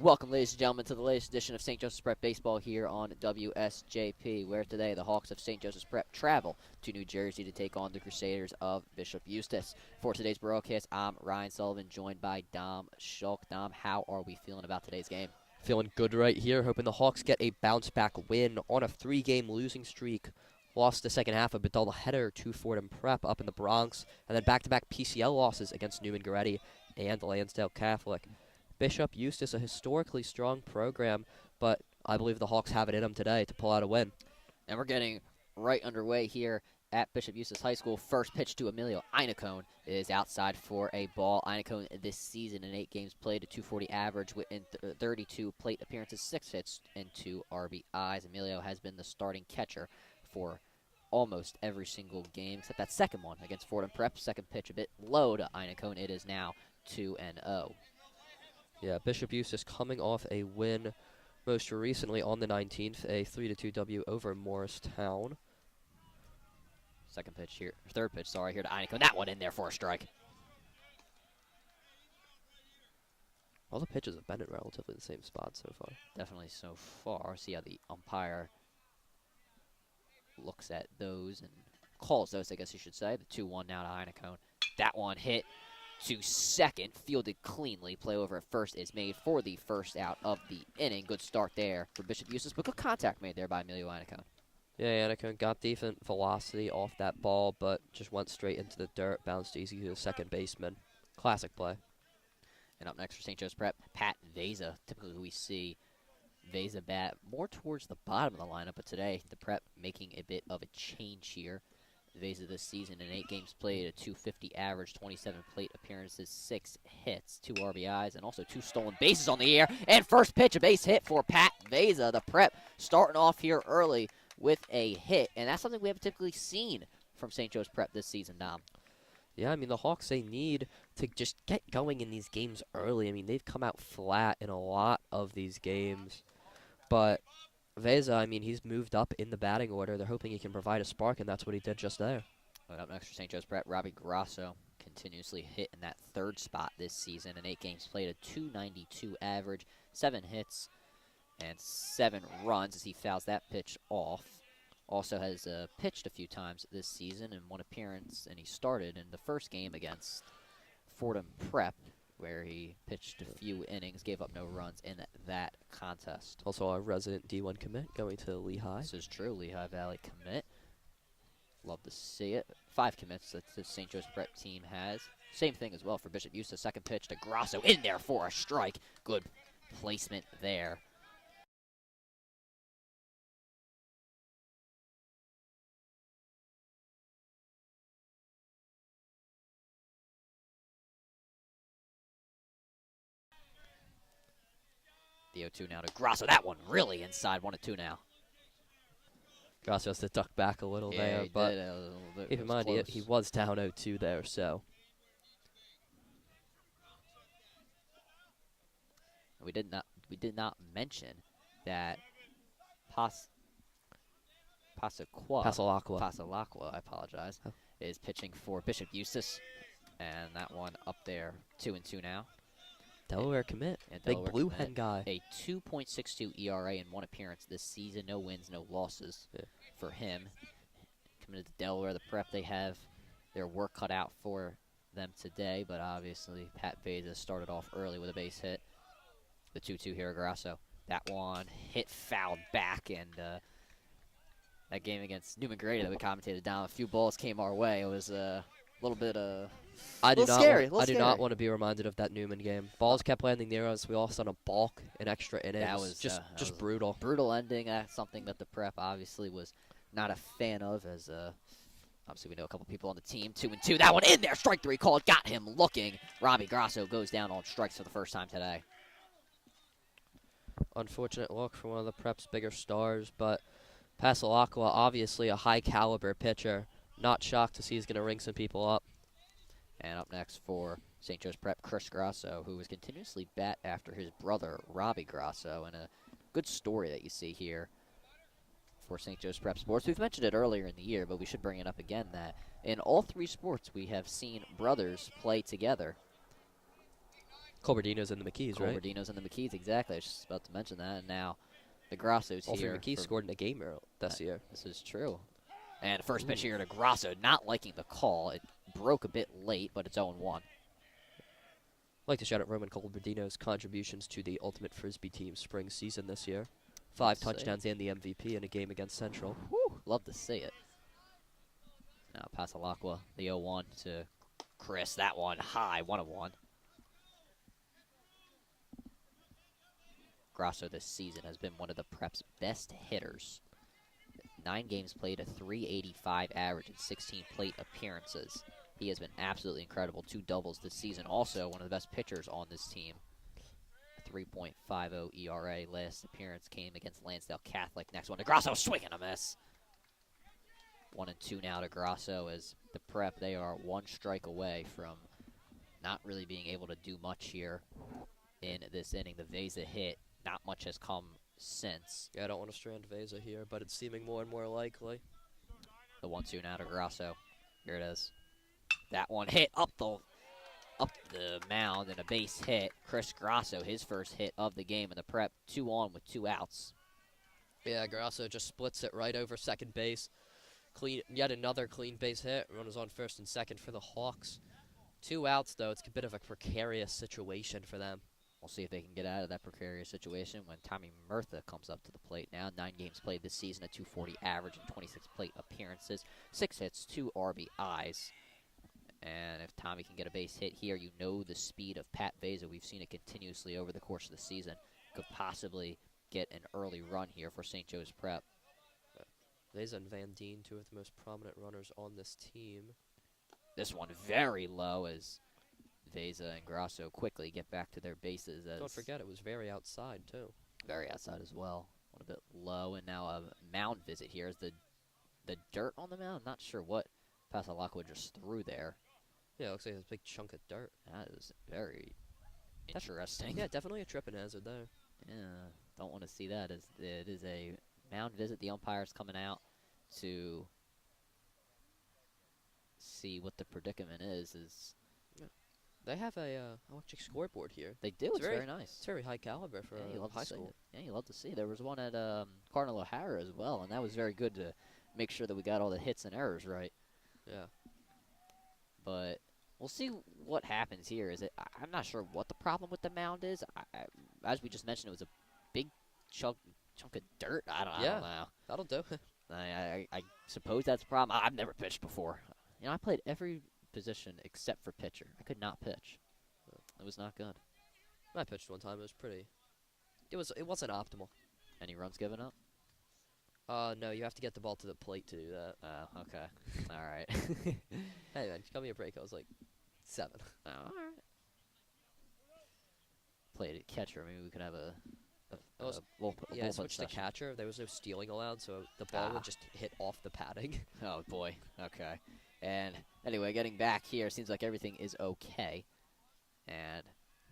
Welcome, ladies and gentlemen, to the latest edition of St. Joseph's Prep Baseball here on WSJP, where today the Hawks of St. Joseph's Prep travel to New Jersey to take on the Crusaders of Bishop Eustace. For today's broadcast, I'm Ryan Sullivan, joined by Dom Schalk. Dom, how are we feeling about today's game? Feeling good right here, hoping the Hawks get a bounce-back win on a 3-game losing streak. Lost the second half of a doubleheader to Fordham Prep up in the Bronx, and then back-to-back PCL losses against Newman-Goretti and Lansdale Catholic. Bishop Eustace, a historically strong program, but I believe the Hawks have it in them today to pull out a win. And we're getting right underway here at Bishop Eustace High School. First pitch to Emilio Inacone is outside for a ball. Inacone this season in 8 games played, a .240 average in 32 plate appearances, 6 hits, and 2 RBIs. Emilio has been the starting catcher for almost every single game, except that second one against Fordham Prep. Second pitch a bit low to Inacone. It is now 2-0. Yeah, Bishop Eustace coming off a win most recently on the 19th, a 3-2 W over Morristown. Third pitch, here to Inacone. That one in there for a strike. All the pitches have been in relatively the same spot so far. Definitely so far. See how the umpire looks at those and calls those, I guess you should say. The 2-1 now to Inacone. That one hit to second, fielded cleanly. Play over at first is made for the first out of the inning. Good start there for Bishop Eustace, but good contact made there by Emilio Inacone. Yeah, Inacone got decent velocity off that ball, but just went straight into the dirt, bounced easy to the second baseman. Classic play. And up next for St. Joe's Prep, Pat Veza. Typically we see Veza bat more towards the bottom of the lineup, but today the Prep making a bit of a change here. Veza this season in 8 games played, a .250 average, 27 plate appearances, 6 hits, 2 RBIs, and also 2 stolen bases on the air. And first pitch, a base hit for Pat Veza. The Prep starting off here early with a hit, and that's something we haven't typically seen from St. Joe's Prep this season, Dom. Yeah, I mean, the Hawks, they need to just get going in these games early. I mean, they've come out flat in a lot of these games, but Veza, I mean, he's moved up in the batting order. They're hoping he can provide a spark, and that's what he did just there. But up next for St. Joe's Prep, Robbie Grasso continuously hit in that 3rd spot this season. In 8 games played, a .292 average, 7 hits, and 7 runs as he fouls that pitch off. Also has pitched a few times this season in 1 appearance, and he started in the first game against Fordham Prep, where he pitched a few innings, gave up no runs in that contest. Also our resident D1 commit going to Lehigh. This is true, Lehigh Valley commit. Love to see it. 5 commits that the St. Joe's Prep team has. Same thing as well for Bishop Eustace. Second pitch to Grasso in there for a strike. Good placement there. The 0-2 now to Grasso. That one really inside. 1-2 now. Grasso has to duck back a little there, but keep in mind he was down 0-2 there, so. We did not mention that Pasalacqua, I apologize, is pitching for Bishop Eustace, and that one up there 2-2 now. Delaware commit, big blue hen guy. A 2.62 ERA in 1 appearance this season. No wins, no losses for him. Committed to Delaware, the Prep, they have their work cut out for them today, but obviously Pat Veza started off early with a base hit. The 2-2 here, Grasso. That one hit fouled back, and that game against Newman-Goretti that we commentated down, a few balls came our way. It was a little bit I do not want to be reminded of that Newman game. Balls kept landing near us. We lost on a balk in extra innings. That was just brutal. Brutal ending. Something that the Prep obviously was not a fan of, as obviously we know a couple people on the team. 2-2. That one in there. Strike 3 called. Got him looking. Robbie Grasso goes down on strikes for the first time today. Unfortunate look for one of the Prep's bigger stars, but Pasalacqua, obviously a high-caliber pitcher. Not shocked to see he's going to ring some people up. And up next for St. Joe's Prep, Chris Grasso, who was continuously bat after his brother, Robbie Grasso, and a good story that you see here for St. Joe's Prep sports. We've mentioned it earlier in the year, but we should bring it up again, that in all 3 sports we have seen brothers play together. Colberdino's and the McKees, right? Colberdino's and the McKees, exactly. I was just about to mention that. And now the Grasso's All three here. McKees scored in a game this year. This is true. And first pitch here to Grasso, not liking the call. It broke a bit late, but it's 0-1. I'd like to shout out Roman Colberdino's contributions to the Ultimate Frisbee team spring season this year. 5 touchdowns and the MVP in a game against Central. Whew, love to see it. Now Pasalacqua, the 0-1 to Chris. That one high, 1-1. Grasso this season has been one of the Prep's best hitters. 9 games played, a .385 average, and 16 plate appearances. He has been absolutely incredible. 2 doubles this season. Also, one of the best pitchers on this team. A 3.50 ERA. Last appearance came against Lansdale Catholic. Next one to Grasso, swing and a miss. 1-2 now to Grasso as the Prep. They are 1 strike away from not really being able to do much here in this inning. The Veza hit, not much has come since. Yeah, I don't want to strand Veza here, but it's seeming more and more likely. The 1-2 now to Grasso. Here it is. That one hit up the mound and a base hit. Chris Grasso, his first hit of the game, and the Prep 2 on with 2 outs. Yeah, Grasso just splits it right over second base. Yet another clean base hit. Runners on first and second for the Hawks. 2 outs, though. It's a bit of a precarious situation for them. We'll see if they can get out of that precarious situation when Tommy Murtha comes up to the plate now. 9 games played this season, a .240 average and 26 plate appearances. 6 hits, 2 RBIs. And if Tommy can get a base hit here, you know the speed of Pat Veza. We've seen it continuously over the course of the season. Could possibly get an early run here for St. Joe's Prep. Veza and Van Deen, 2 of the most prominent runners on this team. This one very low as Veza and Grasso quickly get back to their bases. Don't forget, it was very outside, too. Very outside as well. A bit low, and now a mound visit here. Is the dirt on the mound? I'm not sure what Pasalacqua just threw there. Yeah, it looks like a big chunk of dirt. That is very interesting. Yeah, definitely a tripping hazard there. Yeah, don't want to see that. It is a mound visit. The umpire's coming out to see what the predicament is. They have a electric scoreboard here. They do. It's very nice. It's very high caliber for high school. Yeah, you love to see. There was one at Cardinal O'Hara as well, and that was very good to make sure that we got all the hits and errors right. Yeah. But we'll see what happens here. I'm not sure what the problem with the mound is. As we just mentioned, it was a big chunk of dirt. I don't know. That'll do. I suppose that's the problem. I've never pitched before. You know, I played every position except for pitcher. I could not pitch. It was not good. I pitched one time. It was pretty. It wasn't optimal. Any runs given up? No, you have to get the ball to the plate to do that. Oh, okay. All right. Hey, man, cut me a break. I was like 7. Oh, all right. Played at catcher. Maybe we could have I switched to catcher. There was no stealing allowed, so the ball would just hit off the padding. Oh, boy. Okay. And anyway, getting back here, seems like everything is okay. And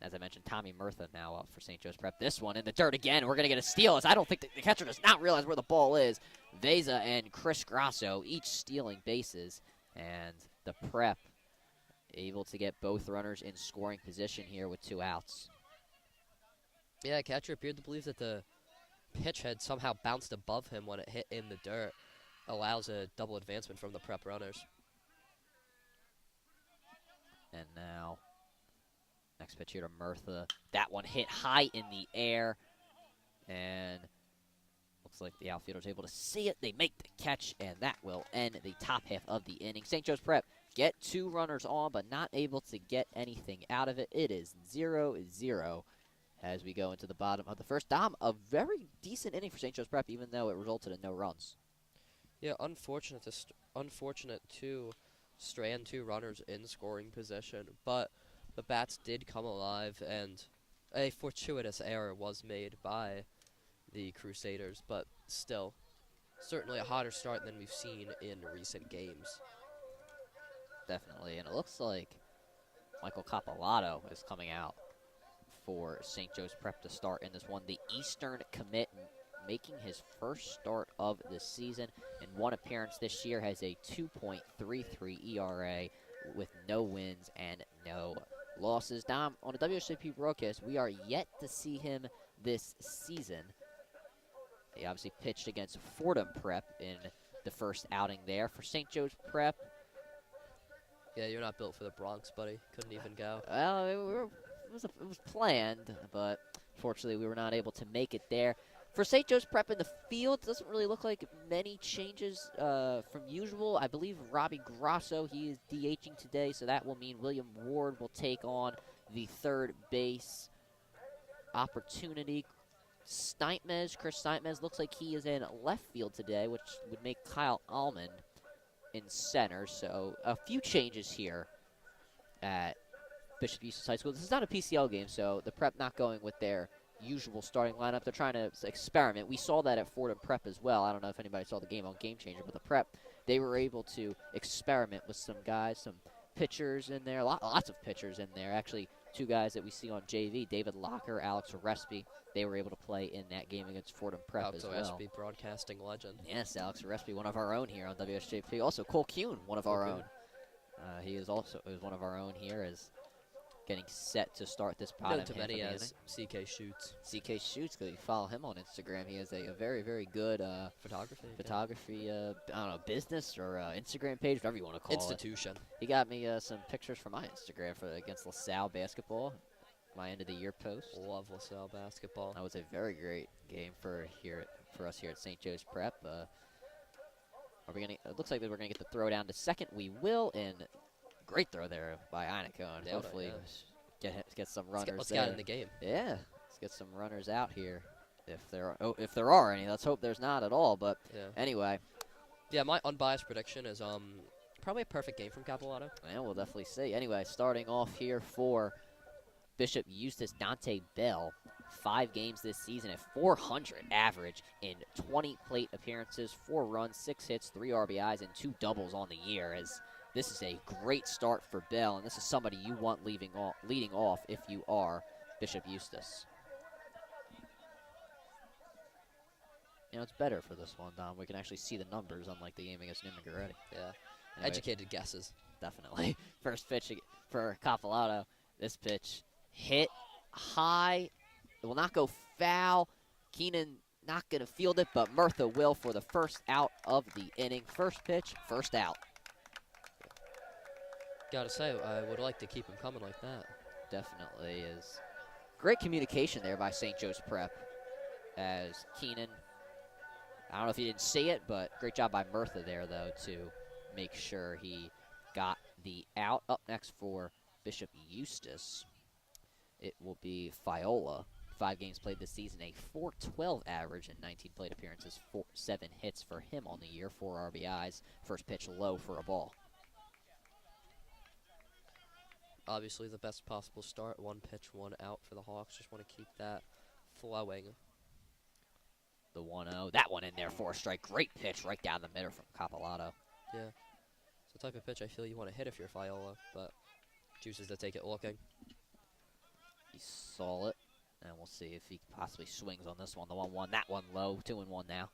as I mentioned, Tommy Murtha now up for St. Joe's Prep. This one in the dirt again. We're going to get a steal. As I don't think the catcher does not realize where the ball is. Veza and Chris Grasso each stealing bases. And the Prep able to get both runners in scoring position here with 2 outs. Yeah, catcher appeared to believe that the pitch had somehow bounced above him when it hit in the dirt. Allows a double advancement from the Prep runners. And now, next pitch here to Murtha. That one hit high in the air. And looks like the outfielder's able to see it. They make the catch, and that will end the top half of the inning. St. Joe's Prep get 2 runners on, but not able to get anything out of it. It is 0-0 as we go into the bottom of the first. Dom, a very decent inning for St. Joe's Prep, even though it resulted in no runs. Yeah, unfortunate to strand 2 runners in scoring position, but the bats did come alive, and a fortuitous error was made by the Crusaders, but still, certainly a hotter start than we've seen in recent games. Definitely, and it looks like Michael Capolato is coming out for St. Joe's Prep to start in this one. The Eastern commit making his first start of the season. In 1 appearance this year, has a 2.33 ERA with no wins and no losses. Dom, on the WSJP broadcast, we are yet to see him this season. He obviously pitched against Fordham Prep in the first outing there. For St. Joe's Prep, Yeah, you're not built for the Bronx, buddy. Couldn't even go. well, it was planned, but fortunately we were not able to make it there. For St. Joe's Prep in the field, doesn't really look like many changes from usual. I believe Robbie Grosso, he is DHing today, so that will mean William Ward will take on the third base opportunity. Chris Steinmetz looks like he is in left field today, which would make Kyle Almond in center. So a few changes here at Bishop Eustace High School. This is not a PCL game, so the Prep not going with their usual starting lineup. They're trying to experiment. We saw that at Fordham Prep as well. I don't know if anybody saw the game on Game Changer, but the Prep, they were able to experiment with some guys, some pitchers in there, lots of pitchers in there. Actually, two guys that we see on JV, David Locker, Alex Orespi, they were able to play in that game against Fordham Prep as well. Alex Orespi, broadcasting legend. Yes, Alex Orespi, one of our own here on WSJP. Also, Cole Kuhn, one of our own. He is one of our own here, as getting set to start this pot. Known to many as CK Shoots. CK Shoots, because you follow him on Instagram. He has a very, very good photography I don't know, business or Instagram page, whatever you want to call Institution. it. He got me some pictures from my Instagram against LaSalle basketball, my end of the year post. Love LaSalle basketball. That was a very great game for us here at St. Joe's Prep. Are we gonna? It looks like that we're gonna get the throw down to second. We will, and great throw there by Einacone. Hopefully, get some runners. Let's get in the game. Yeah, let's get some runners out here. If there are any, let's hope there's not at all. But anyway, yeah, my unbiased prediction is probably a perfect game from Capilano. Yeah, we'll definitely see. Anyway, starting off here for Bishop Eustace, Dante Bell. 5 games this season at 400 average in 20 plate appearances, 4 runs, 6 hits, 3 RBIs, and 2 doubles on the year. As this is a great start for Bell, and this is somebody you want leading off if you are Bishop Eustace. You know, it's better for this one, Dom. We can actually see the numbers, unlike the game against Newman Goretti. Yeah. Anyway, educated guesses. Definitely. First pitch for Capilano. This pitch hit high. It will not go foul. Keenan not going to field it, but Murtha will for the first out of the inning. First pitch, first out. Gotta say, I would like to keep him coming like that. Definitely is. Great communication there by St. Joe's Prep, as Keenan, I don't know if he didn't see it, but great job by Murtha there, though, to make sure he got the out. Up next for Bishop Eustace, it will be Fiola. 5 games played this season, a .412 average in 19 plate appearances, 7 hits for him on the year, 4 RBIs. First pitch low for a ball. Obviously the best possible start, 1 pitch, 1 out for the Hawks. Just want to keep that flowing. The 1-0, that one in there for a strike. Great pitch right down the middle from Capilano. Yeah, it's the type of pitch I feel you want to hit if you're Fiola, but chooses to take it looking. He saw it. And we'll see if he possibly swings on this one. The 1-1, that one low, 2-1 now.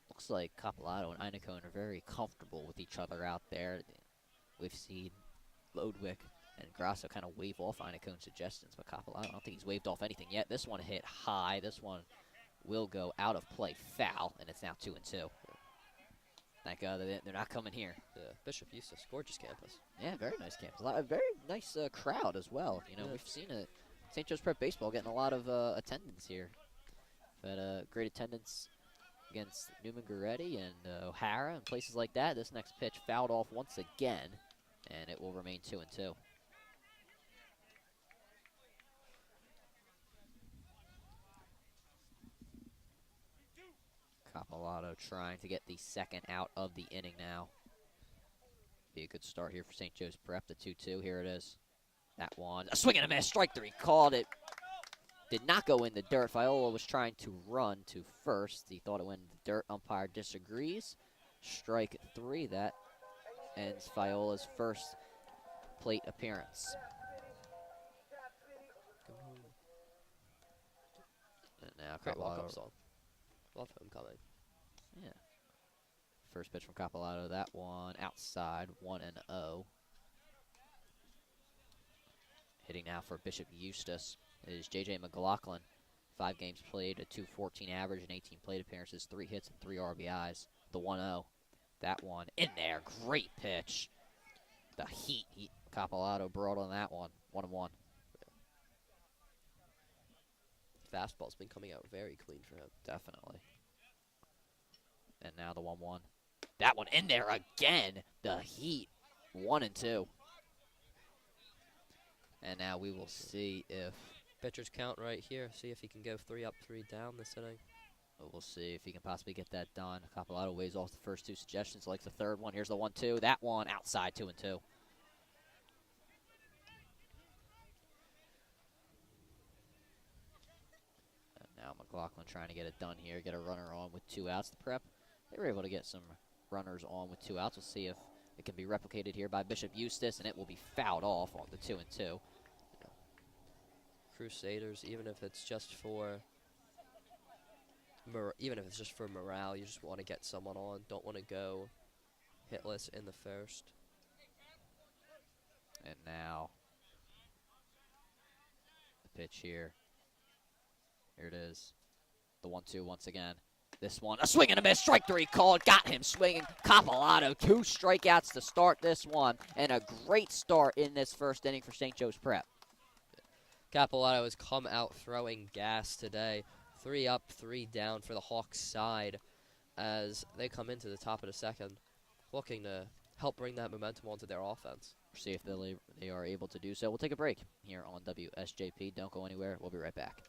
Looks like Capilano and Einacone are very comfortable with each other out there. We've seen Lodwick and Grasso kind of wave off Einacone's suggestions, but Capilano, I don't think he's waved off anything yet. This one hit high. This one will go out of play, foul, and it's now 2-2. Thank God they're not coming here. Yeah, Bishop Eustace, gorgeous campus. Yeah, very nice campus. A very nice crowd as well. You know, we've seen St. Joe's Prep baseball getting a lot of attendance here. We've had great attendance against Newman Goretti and O'Hara and places like that. This next pitch fouled off once again, and it will remain 2-2. Capilano trying to get the second out of the inning now. Be a good start here for St. Joe's Prep. The 2-2, here it is. That one, a swing and a miss, strike 3, called it. Did not go in the dirt. Fiola was trying to run to first. He thought it went in the dirt. Umpire disagrees. Strike 3, that ends Fiola's first plate appearance. And now Great walk-up Capilano. song. Love homecoming. Yeah. First pitch from Capolato. That one outside, 1-0. Hitting now for Bishop Eustace is J.J. McLaughlin. 5 games played, a 2.14 average, and 18 plate appearances, 3 hits and 3 RBIs. The 1-0. That one in there. Great pitch. The heat. Capolato brought on that one. 1-1. Fastball's been coming out very clean for him. Definitely. And now the 1-1. That one in there again. The heat. 1-2. And now we will see if pitcher's count right here. See if he can go 3 up, 3 down this inning. we'll see if he can possibly get that done. Capolato weighs off the first 2 suggestions, likes the third one. Here's the 1-2. That one outside, 2-2. And now McLaughlin trying to get it done here, get a runner on with 2 outs. The Prep, they were able to get some runners on with 2 outs. We'll see if it can be replicated here by Bishop Eustace, and it will be fouled off on the 2-2. Crusaders, even if it's just for morale, you just want to get someone on. Don't want to go hitless in the first. And now the pitch here. Here it is. The 1-2 once again. This one, a swing and a miss. Strike 3 called. Got him swinging. Capolato, 2 strikeouts to start this one. And a great start in this first inning for St. Joe's Prep. Capolato has come out throwing gas today. 3 up, 3 down for the Hawks side as they come into the top of the second, looking to help bring that momentum onto their offense. See if they are able to do so. We'll take a break here on WSJP. Don't go anywhere. We'll be right back.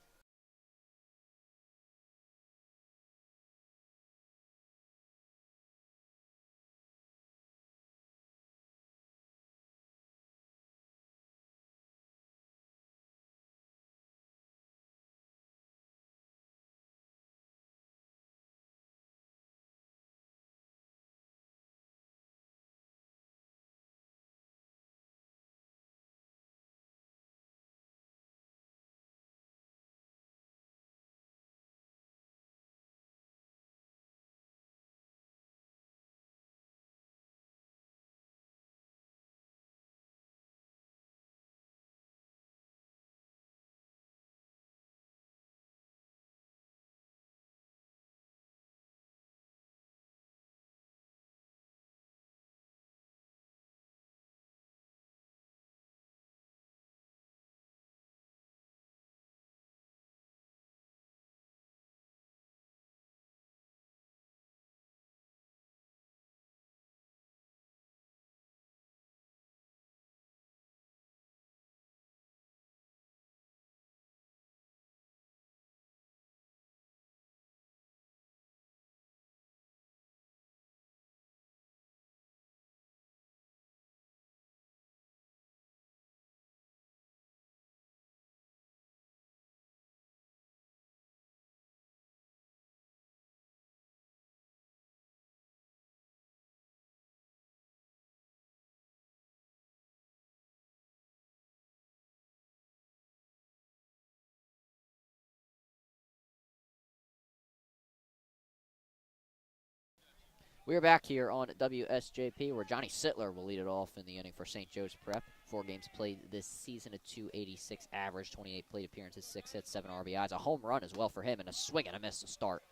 We are back here on WSJP, where Johnny Sittler will lead it off in the inning for St. Joe's Prep. 4 games played this season, a 286 average, 28 plate appearances, 6 hits, 7 RBIs, a home run as well for him, and a swing and a miss to start.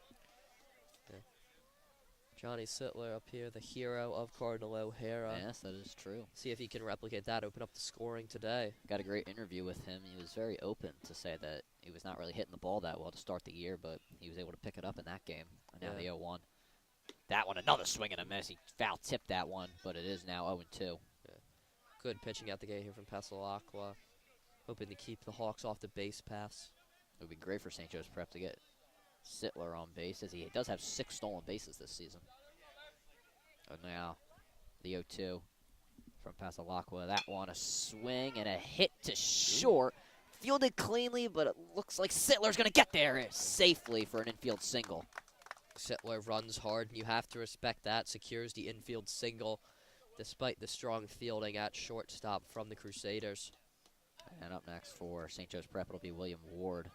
Yeah. Johnny Sittler up here, the hero of Cardinal O'Hara. Yes, that is true. See if he can replicate that, open up the scoring today. Got a great interview with him. He was very open to say that he was not really hitting the ball that well to start the year, but he was able to pick it up in that game. And now the 0-1. That one, another swing and a miss. He foul-tipped that one, but it is now 0-2. Yeah. Good pitching out the gate here from Passalacqua. Hoping to keep the Hawks off the base pass. It would be great for St. Joe's Prep to get Sittler on base, as he does have 6 stolen bases this season. And now the 0-2 from Passalacqua. That one, a swing and a hit to short. Fielded cleanly, but it looks like Sittler's going to get there safely for an infield single. Sittler runs hard, and you have to respect that. Secures the infield single, despite the strong fielding at shortstop from the Crusaders. And up next for St. Joe's Prep, it'll be William Ward,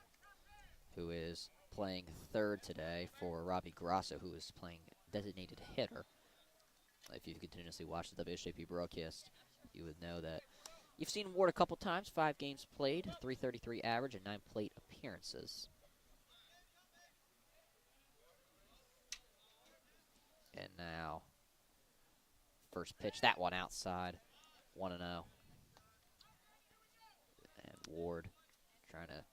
who is playing third today for Robbie Grasso, who is playing designated hitter. If you continuously watch the WSJP broadcast, you would know that you've seen Ward a couple times. 5 games played, 333 average, and 9 plate appearances. And now, first pitch, that one outside, 1-0. And Ward trying to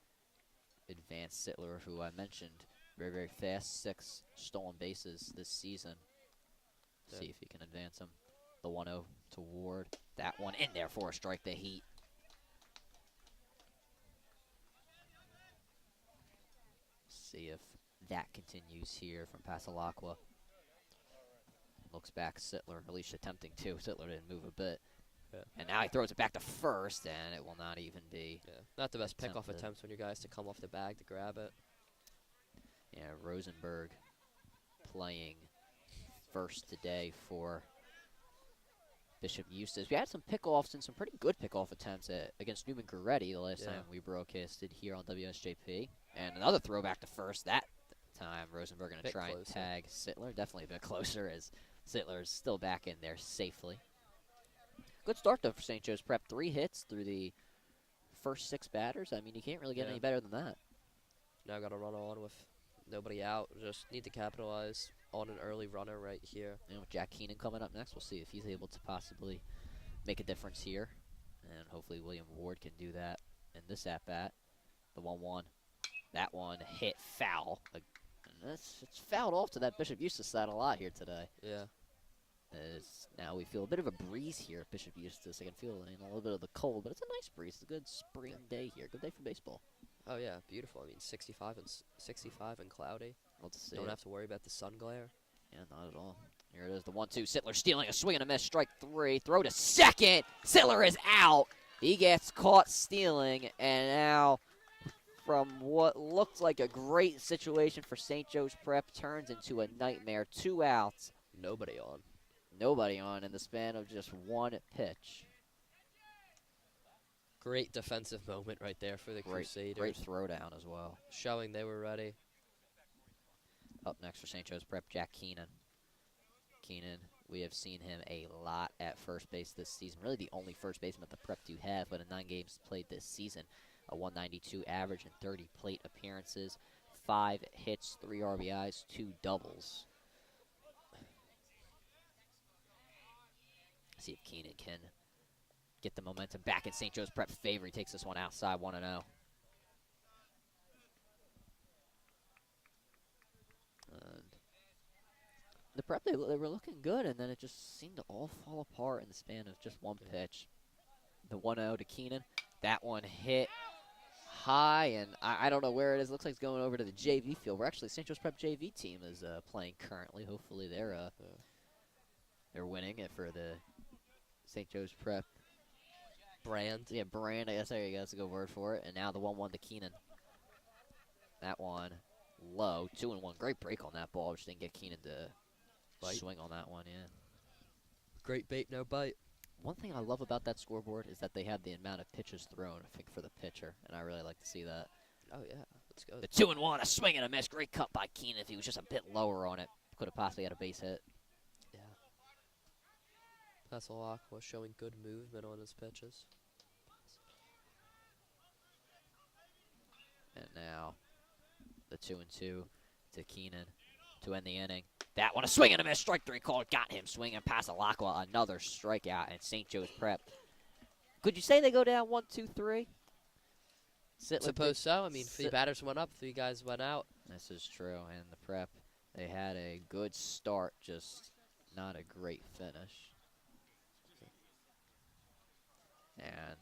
advance Sittler, who I mentioned, very, very fast, 6 stolen bases this season. Yeah. See if he can advance him. The 1-0 to Ward. That one in there for a strike to Heat. See if that continues here from Pasalacqua. Looks back, Sittler, at least attempting to. Sittler didn't move a bit. Yeah. And now he throws it back to first, and it will not even be. Yeah. Not the best pickoff attempted. attempts when your guys to come off the bag to grab it. Yeah, Rosenberg playing first today for Bishop Eustace. We had some pickoffs and some pretty good pickoff attempts against Newman Goretti the last time we broadcasted here on WSJP. And another throwback to first that time. Rosenberg going to try and tag Sittler. Definitely a bit closer as Sittler is still back in there safely. Good start, though, for St. Joe's Prep. 3 hits through the first 6 batters. I mean, you can't really get any better than that. Now got to run on with nobody out. Just need to capitalize on an early runner right here. And with Jack Keenan coming up next, we'll see if he's able to possibly make a difference here. And hopefully William Ward can do that in this at-bat. The 1-1. That one hit foul. And it's fouled off to that Bishop Eustace side a lot here today. Yeah. As now we feel a bit of a breeze here at Bishop Eustace. I can feel a little bit of the cold, but it's a nice breeze. It's a good spring day here. Good day for baseball. Oh yeah, beautiful. I mean, 65 and cloudy. Love to see Don't it. have to worry about the sun glare. Yeah, not at all. Here it is, the 1-2. Sittler stealing a swing and a miss. Strike 3. Throw to second. Sittler is out. He gets caught stealing, and now from what looked like a great situation for St. Joe's Prep turns into a nightmare. 2 outs. Nobody on. Nobody on in the span of just 1 pitch. Great defensive moment right there for the Crusaders. Great throwdown as well. Showing they were ready. Up next for St. Joe's Prep, Jack Keenan. Keenan, we have seen him a lot at first base this season. Really the only first baseman the Prep do have, but in 9 games played this season, a 192 average and 30 plate appearances, 5 hits, 3 RBIs, 2 doubles. See if Keenan can get the momentum back in St. Joe's Prep favor. He takes this one outside, 1-0. And the Prep, they were looking good, and then it just seemed to all fall apart in the span of just 1 pitch. The 1-0 to Keenan. That one hit high, and I don't know where it is. Looks like it's going over to the JV field. Where actually St. Joe's Prep JV team is playing currently. Hopefully they're winning it for the St. Joe's Prep brand. Yeah, brand. I guess there you go. That's a good word for it. And now the 1-1 to Keenan. That one low, 2-1. Great break on that ball. Just didn't get Keenan to swing on that one. Yeah. Great bait, no bite. One thing I love about that scoreboard is that they have the amount of pitches thrown, I think, for the pitcher, and I really like to see that. Oh yeah, let's go. The 2-1, a swing and a miss. Great cut by Keenan. If he was just a bit lower on it, could have possibly had a base hit. Yeah. Pasalacqua showing good movement on his pitches. And now the 2-2 to Keenan to end the inning. That one, a swing and a miss. Strike 3 called. Got him swinging. Pasalacqua, another strikeout, and St. Joe's Prep. Could you say they go down 1-2-3? Suppose so. I mean, 3 batters went up, 3 guys went out. This is true. And the Prep, they had a good start, just not a great finish. And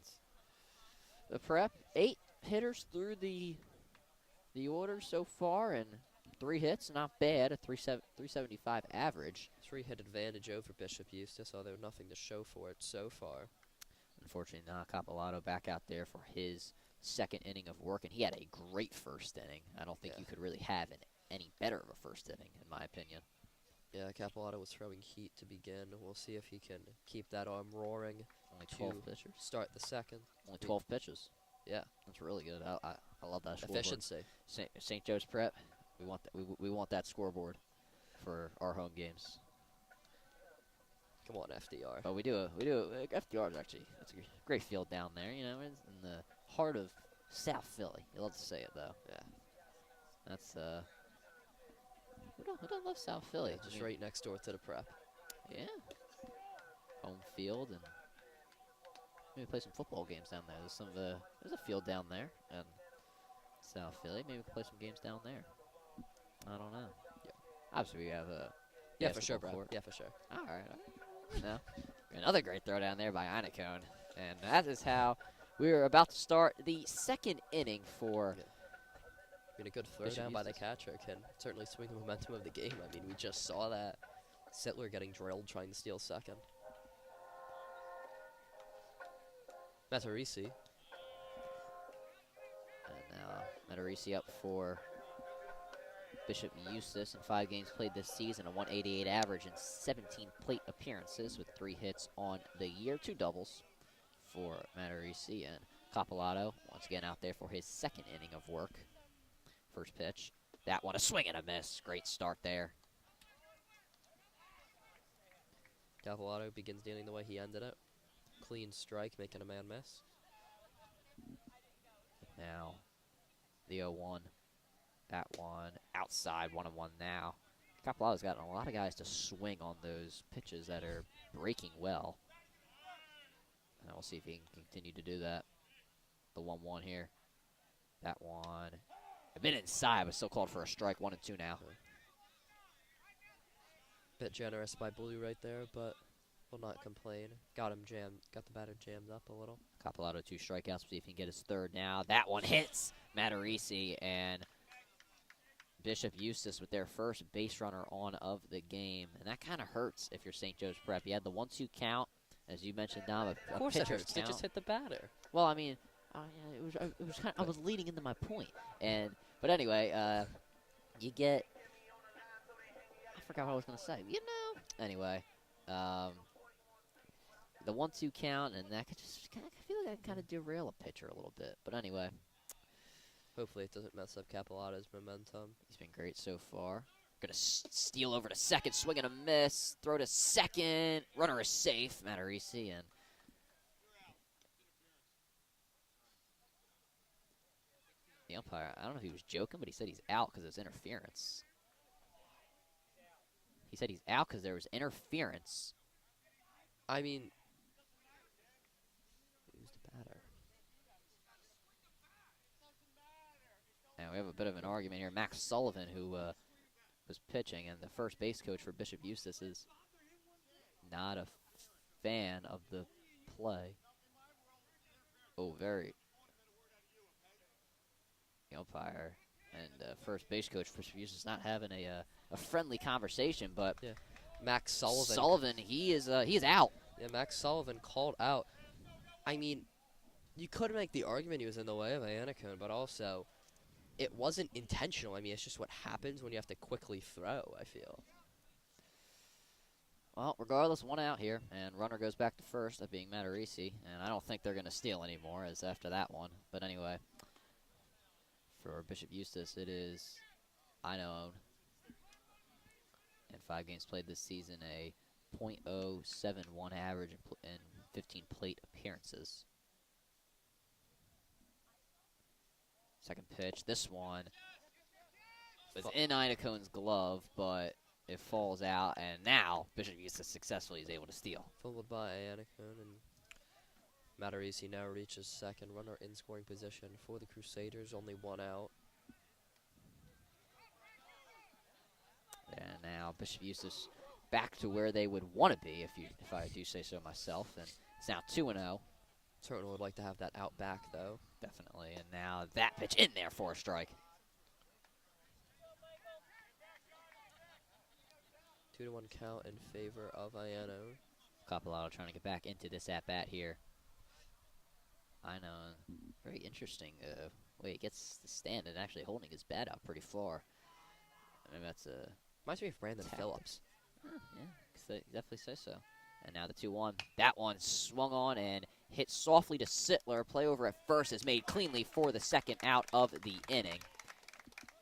the Prep, 8 hitters through the order so far, and 3 hits, not bad, a 375 average. 3-hit advantage over Bishop Eustace, although nothing to show for it so far. Unfortunately, Capolato back out there for his 2nd inning of work, and he had a great first inning. I don't think you could really have any better of a first inning, in my opinion. Yeah, Capolato was throwing heat to begin. We'll see if he can keep that arm roaring. Only 12 pitchers. Start the 2nd. Only 12 pitches. Yeah. That's really good. I love that scoreboard. Efficiency. St. Joe's Prep, we want that scoreboard for our home games. Come on, FDR. But we do FDR is actually, that's a great field down there. You know, it's in the heart of South Philly. You love to say it though. Yeah. That's who don't love South Philly? Yeah, I just mean, right next door to the Prep. Yeah. Home field, and maybe play some football games down there. There's a field down there in South Philly. Maybe we can play some games down there. I don't know. Yeah. Obviously, we have a Yeah, for sure, bro. court. Yeah, for sure. All right. You know, another great throw down there by Inacone, and that is how we're about to start the second inning for. Yeah. I mean, a good throw Bishop down by the Eustace. catcher can certainly swing the momentum of the game. I mean, we just saw that. Sittler getting drilled trying to steal second. Matarisi. And now Matarisi up for Bishop Eustace in 5 games played this season, a 188 average and 17 plate appearances with 3 hits on the year, 2 doubles for Matarisi. And Capolato once again out there for his second inning of work. First pitch, that one a swing and a miss. Great start there. Capolato begins the inning the way he ended it. Clean strike, making a man miss. Now the 0-1. That one outside, 1-1 now. Capolato's gotten a lot of guys to swing on those pitches that are breaking well. And we'll see if he can continue to do that. The 1-1 here. That one a bit inside, but still called for a strike. 1-2 now. Bit generous by Blue right there, but will not complain. Got him jammed. Got the batter jammed up a little. Capolato 2 strikeouts. See if he can get his third now. That one hits Matarisi, and Bishop Eustace with their first base runner on of the game. And that kind of hurts if you're St. Joe's Prep. You had the 1-2 count, as you mentioned, Dom. Of course it pitcher's hurts. They count. just hit the batter. Well, I mean, it was kind of, I was leading into my point. But anyway, you get, I forgot what I was going to say. You know, anyway, the 1-2 count, and that could just kind of, I feel like that can kind of derail a pitcher a little bit. But anyway, Hopefully it doesn't mess up Capolato's momentum. he's been great so far. Gonna steal over to second, swing and a miss. Throw to second. Runner is safe. Matarisi, and the umpire, I don't know if he was joking, but he said he's out because it's interference. He said he's out because there was interference. I mean, who's the batter? And we have a bit of an argument here. Max Sullivan, who was pitching, and the first base coach for Bishop Eustace, is not a fan of the play. Oh, very. The umpire and first base coach for Bishop Eustace not having a friendly conversation, but Yeah. Max Sullivan. Sullivan, he is out. Yeah, Max Sullivan called out. I mean, you could make the argument he was in the way of Anacone, but also it wasn't intentional. I mean, it's just what happens when you have to quickly throw, I feel. Well, regardless, 1 out here, and runner goes back to first, that being Matarisi, and I don't think they're going to steal anymore as after that one. But anyway, for Bishop Eustace, it is Inacone. In 5 games played this season, a .071 average and 15 plate appearances. Second pitch, this one was in Inacone's glove, but it falls out, and now Bishop Eustace successfully is able to steal. Fumbled by Anacone, and Matarisi now reaches second. Runner in scoring position for the Crusaders, only 1 out. And now Bishop Eustace back to where they would want to be, if I do say so myself. And it's now 2-0. Certainly would like to have that out back, though. Definitely. And now that pitch in there for a strike. 2-1 count in favor of Iano. Capolato trying to get back into this at-bat here. I know. Very interesting way he gets to stand and actually holding his bat out pretty far. I mean, that's a... Reminds me of Brandon tactic. Phillips. Yeah, definitely say so. And now the 2-1. That one swung on and hit softly to Sittler. Play over at first is made cleanly for the second out of the inning.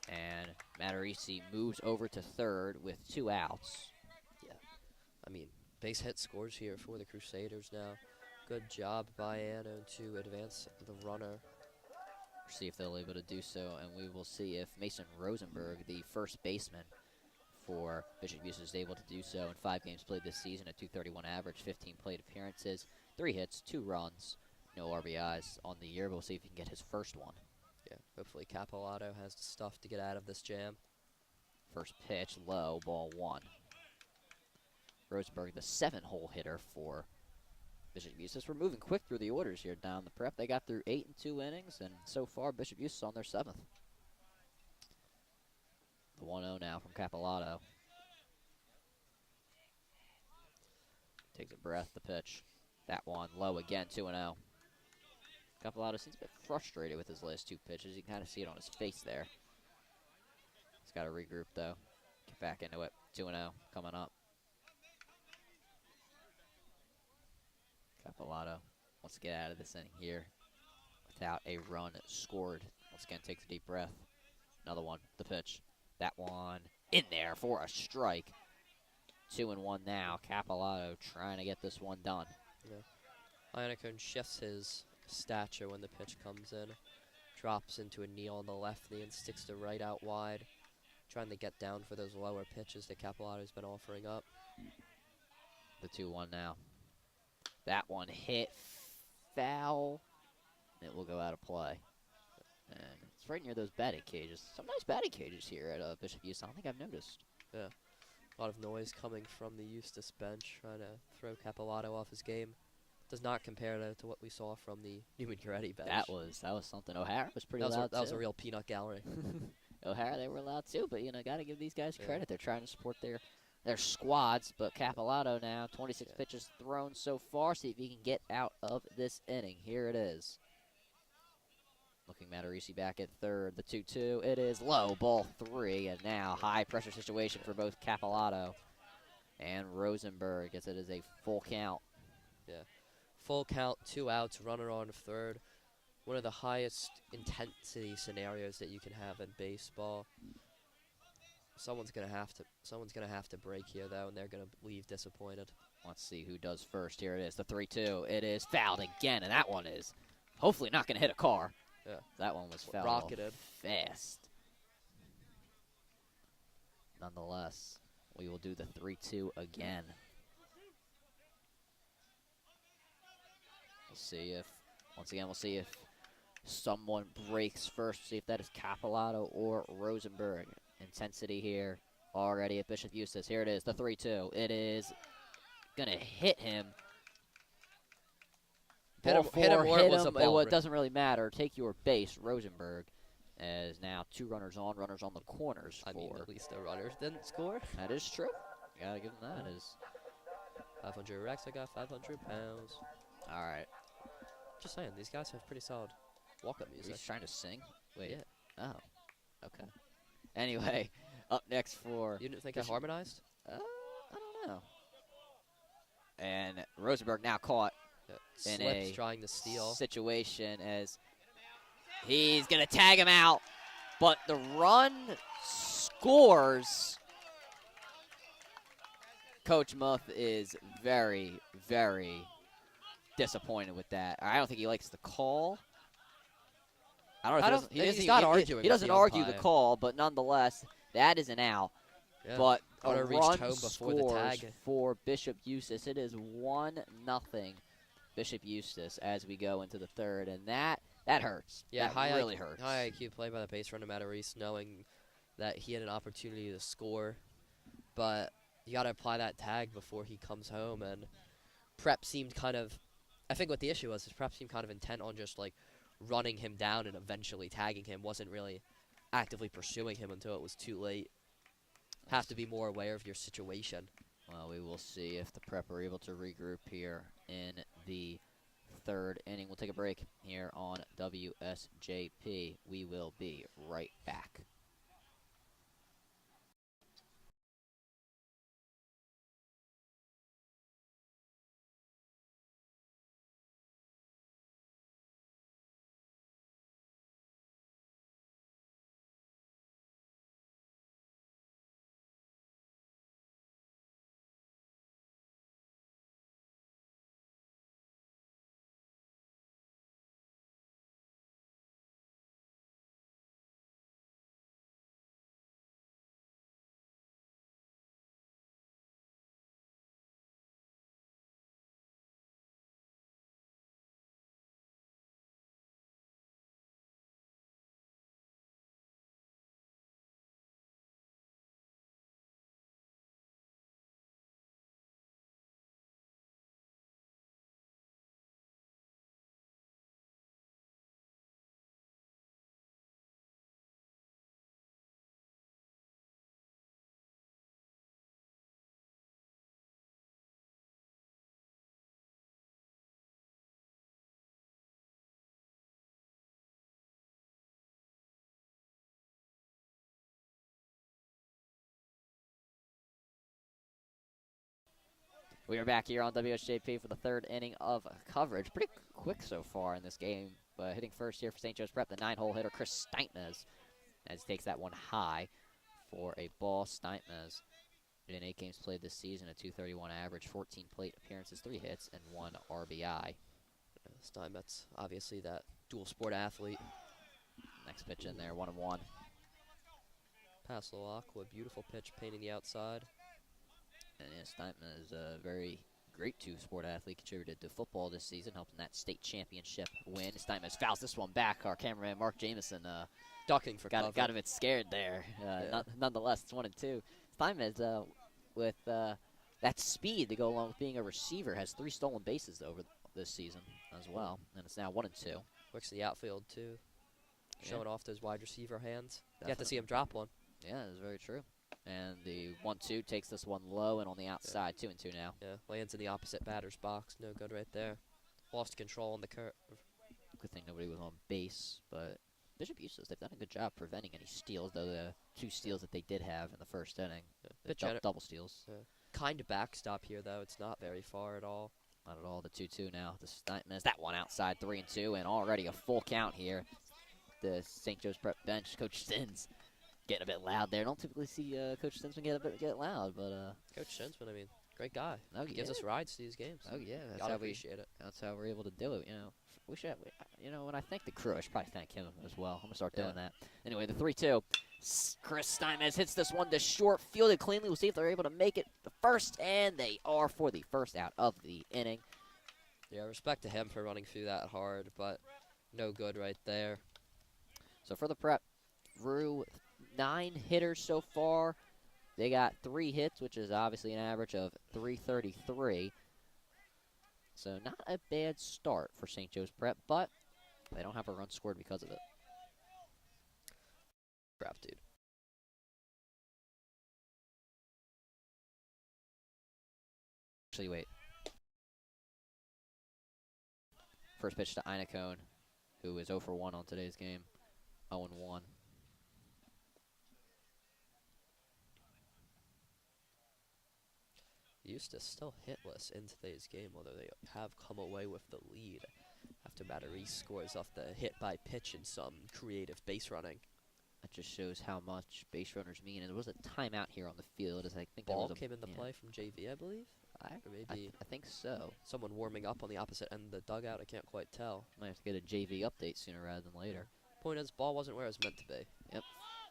And Matarisi moves over to third with 2 outs. Yeah. I mean, base hit scores here for the Crusaders now. Good job by Anno to advance the runner. See if they'll be able to do so, and we will see if Mason Rosenberg, the first baseman for Bishop Eustace, is able to do so in 5 games played this season, a .231 average, 15 plate appearances, 3 hits, 2 runs, no RBIs on the year, but we'll see if he can get his first one. Yeah, hopefully Capolato has the stuff to get out of this jam. First pitch, low, ball 1. Rosenberg, the 7-hole hitter for Bishop Eustace. We're moving quick through the orders here down the Prep. They got through 8 in 2 innings, and so far Bishop Eustace on their 7th. The 1-0 now from Capolato. Takes a breath, the pitch. That one low again, 2-0. Capolato seems a bit frustrated with his last 2 pitches. You can kind of see it on his face there. He's got to regroup, though. Get back into it. 2-0 coming up. Capolato wants to get out of this inning here without a run scored. Once again, takes a deep breath. Another one, the pitch. That one in there for a strike. 2-1 now. Capolato trying to get this one done. Yeah. Iannacone shifts his stature when the pitch comes in. Drops into a knee on the left knee and sticks the right out wide. Trying to get down for those lower pitches that Capolato's been offering up. The 2-1 now. That one hit foul. It will go out of play. And it's right near those batting cages. Some nice batting cages here at Bishop Eustace. I don't think I've noticed. Yeah. A lot of noise coming from the Eustace bench, trying to throw Capolato off his game. Does not compare to what we saw from the Newman-Garetti bench. That was something. O'Hara was pretty loud, that was a real peanut gallery. O'Hara, they were loud too, but, you know, got to give these guys credit. They're trying to support their squads, but Capolato now, 26 pitches thrown so far. See if he can get out of this inning. Here it is. Looking Matarisi back at third. The 2-2. It is low, ball 3, and now high pressure situation for both Capolato and Rosenberg as it is a full count. Yeah. Full count, 2 outs, runner on third. One of the highest intensity scenarios that you can have in baseball. Someone's gonna have to break here though, and they're gonna leave disappointed. Let's see who does first. Here it is, the 3-2. It is fouled again, and that one is hopefully not gonna hit a car. Yeah, that one was fouled rocketed fast. Nonetheless, we will do the 3-2 again. We'll see if someone breaks first. See if that is Capolato or Rosenberg. Intensity here already at Bishop Eustace. Here it is, the 3-2. It is going to hit him. Hit him or it was a ball. It doesn't really matter. Take your base, Rosenberg, as now 2 runners on the corners. I mean, at least the runners didn't score. That is true. You got to give them that. 500 Rex, I got 500 pounds. All right. Just saying, these guys have pretty solid walk-up music. He's trying to sing? Wait. Yeah. Oh. Okay. Anyway, up next for... You didn't think I harmonized? I don't know. And Rosenberg now caught in a trying to steal situation as he's going to tag him out. But the run scores. Coach Muff is very, very disappointed with that. I don't think he likes the call. I don't know. He's not arguing. He doesn't argue the call, but nonetheless, that is an out. Yeah. But a reached run home before the scores tag for Bishop Eustace. It is 1-0 Bishop Eustace as we go into the third, and that hurts. Yeah, that really hurts. High IQ play by the base runner Matarisi, knowing that he had an opportunity to score, but you got to apply that tag before he comes home. And Prep seemed kind of, I think what the issue was is Prep seemed kind of intent on just like running him down and eventually tagging him. Wasn't really actively pursuing him until it was too late. Have to be more aware of your situation. Well, we will see if the Prep are able to regroup here in the third inning. We'll take a break here on WSJP. We will be right back. We are back here on WSJP for the third inning of coverage. Pretty quick so far in this game, but hitting first here for St. Joe's Prep, the 9-hole hitter Chris Steintmez, as he takes that one high for a ball. Steintmez in 8 games played this season, a .231 average, 14 plate appearances, 3 hits, and 1 RBI. Steinmetz, obviously that dual sport athlete. Next pitch in there, 1-1. Pass Aqua, beautiful pitch, painting the outside. And yeah, Steintman is a very great two-sport athlete, contributed to football this season, helping that state championship win. Steintman fouls this one back. Our cameraman, Mark Jameson, ducking for cover. Got a bit scared there. Nonetheless, it's 1-2. Steintman, with that speed to go along with being a receiver, has 3 stolen bases over this season as well, and it's now 1-2. Works in the outfield, too. Yeah. Showing off those wide receiver hands. Definitely. You have to see him drop one. Yeah, that's very true. And the 1-2 takes this one low and on the outside, 2-2 now. Yeah, lands in the opposite batter's box. No good right there. Lost control on the curve. Good thing nobody was on base, but Bishop Eustace, they've done a good job preventing any steals, though the 2 steals that they did have in the first inning, double steals. Yeah. Kind of backstop here, though. It's not very far at all. Not at all. The 2-2 now. That one outside, 3-2, and already a full count here. The St. Joe's Prep bench, Coach Stins, getting a bit loud there. Don't typically see Coach Stinsman get loud, but Coach Stinsman, I mean, great guy. Oh, he gives us rides to these games. Oh yeah, Gotta appreciate it. That's how we're able to do it. We should. When I thank the crew, I should probably thank him as well. I'm gonna start doing that. Anyway, the 3-2. Chris Steinmetz hits this one to short, fielded cleanly. We'll see if they're able to make it the first, and they are for the first out of the inning. Yeah, respect to him for running through that hard, but no good right there. So for the Prep, through 9 hitters so far. They got 3 hits, which is obviously an average of .333. So not a bad start for St. Joe's Prep, but they don't have a run scored because of it. Crap, dude. Actually, wait. First pitch to Inacone, who is 0 for 1 on today's game. 0-1. Eustace still hitless in today's game, although they have come away with the lead after Battery scores off the hit by pitch and some creative base running. That just shows how much base runners mean. And there was a timeout here on the field. As I think Ball there was came into play from JV, I believe. Or maybe I think so. Someone warming up on the opposite end of the dugout. I can't quite tell. Might have to get a JV update sooner rather than later. Point is, ball wasn't where it was meant to be. Yep.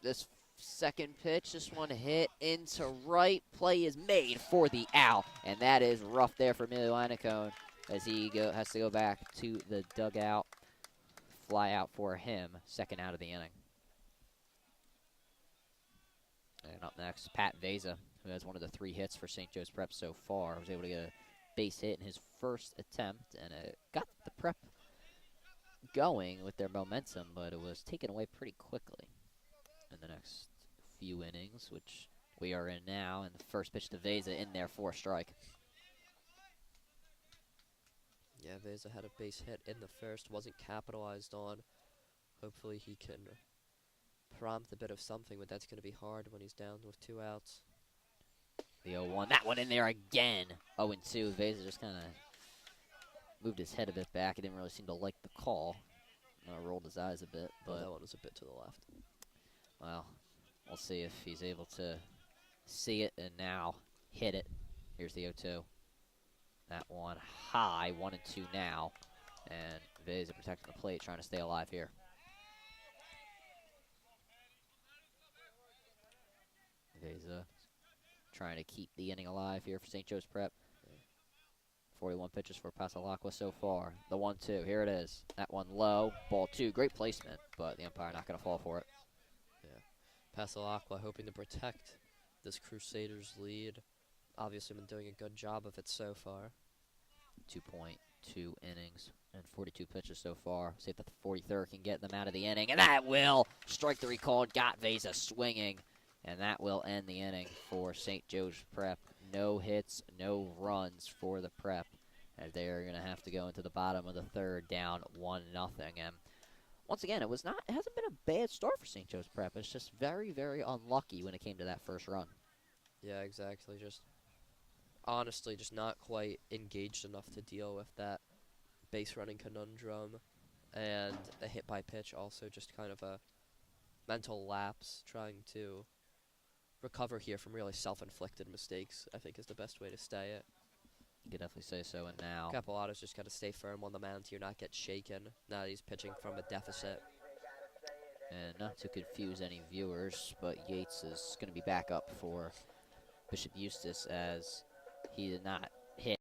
This second pitch, this one hit into right. Play is made for the out, and that is rough there for Emilio Inacone as he has to go back to the dugout. Fly out for him, second out of the inning. And up next, Pat Veza, who has one of the 3 hits for St. Joe's Prep so far. Was able to get a base hit in his first attempt, and it got the Prep going with their momentum, but it was taken away pretty quickly in the next few innings, which we are in now. And the first pitch to Veza in there for a strike. Yeah, Veza had a base hit in the first, wasn't capitalized on. Hopefully he can prompt a bit of something, but that's going to be hard when he's down with 2 outs. The 0-1, that one in there again. 0-2, Veza just kind of moved his head a bit back. He didn't really seem to like the call. Rolled his eyes a bit, but that one was a bit to the left. Well, we'll see if he's able to see it and now hit it. Here's the 0-2. That one high, 1-2 now. And Veza protecting the plate, trying to stay alive here. Veza trying to keep the inning alive here for St. Joe's Prep. 41 pitches for Pasalacqua so far. The 1-2, here it is. That one low, ball 2, great placement, but the umpire not going to fall for it. Yeah, Pasalacqua hoping to protect this Crusaders lead. Obviously been doing a good job of it so far. 2.2 innings and 42 pitches so far. See if the 43rd can get them out of the inning, and that will. Strike 3 called, got Veza swinging, and that will end the inning for St. Joe's Prep. No hits, no runs for the Prep, as they are going to have to go into the bottom of the 3rd, down 1-0. And once again, it hasn't been a bad start for St. Joe's Prep. It's just very, very unlucky when it came to that first run. Yeah, exactly. Just honestly just not quite engaged enough to deal with that base running conundrum, and a hit by pitch also just kind of a mental lapse trying to recover here from really self-inflicted mistakes, I think is the best way to say it. You could definitely say so. And now, Capolato's just got to stay firm on the mound here, not get shaken. Now that he's pitching from a deficit. and not to confuse any viewers, but Yates is going to be back up for Bishop Eustace as he did not hit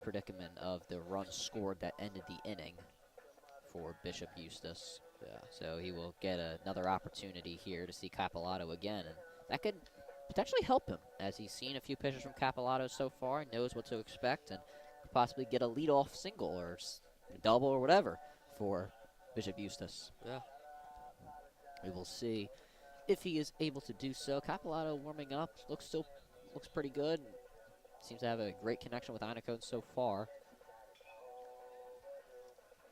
predicament of the run scored that ended the inning for Bishop Eustace. Yeah. So he will get another opportunity here to see Capolato again, and that could potentially help him, as he's seen a few pitches from Capolato so far, knows what to expect, and could possibly get a leadoff single or double or whatever for Bishop Eustace. Yeah. We will see if he is able to do so. Capolato warming up, looks pretty good. Seems to have a great connection with Inacone so far.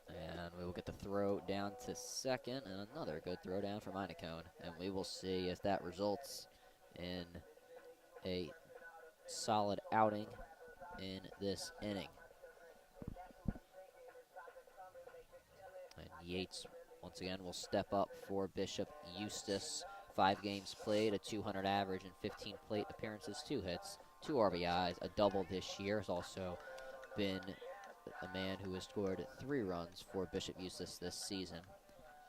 And we will get the throw down to second, and another good throw down from Inacone. And we will see if that results in a solid outing in this inning. And Yates, once again, will step up for Bishop Eustace. 5 games played, a 200 average, and 15 plate appearances, 2 hits, 2 RBIs, a double this year. Has also been a man who has scored 3 runs for Bishop Eustace this season.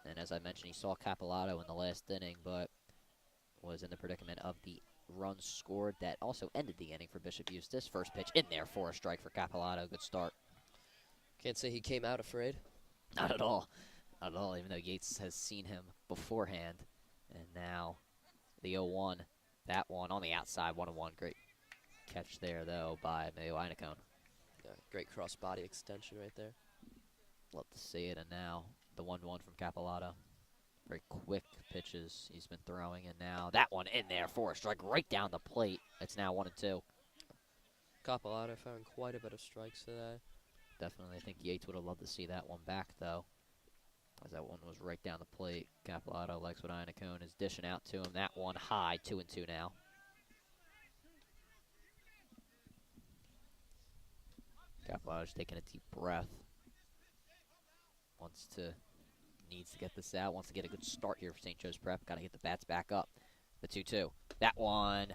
And as I mentioned, he saw Capolato in the last inning, but was in the predicament of the runs scored that also ended the inning for Bishop Eustace. First pitch in there for a strike for Capolato. Good start. Can't say he came out afraid. Not at all. Not at all, even though Yates has seen him beforehand. And now the 0-1. That one on the outside, 1-1. Great catch there, though, by Mayo Inacone. Yeah, great cross-body extension right there. Love to see it. And now the 1-1 from Capolato. Very quick pitches he's been throwing. And now that one in there for a strike right down the plate. It's now 1-2. Capolato found quite a bit of strikes today. Definitely. I think Yates would have loved to see that one back, though, as that one was right down the plate. Capolato likes what Inacone is dishing out to him. That one high, 2-2 now. Capolato's taking a deep breath. Needs to get this out. Wants to get a good start here for St. Joe's Prep. Got to get the bats back up. The 2-2. That one,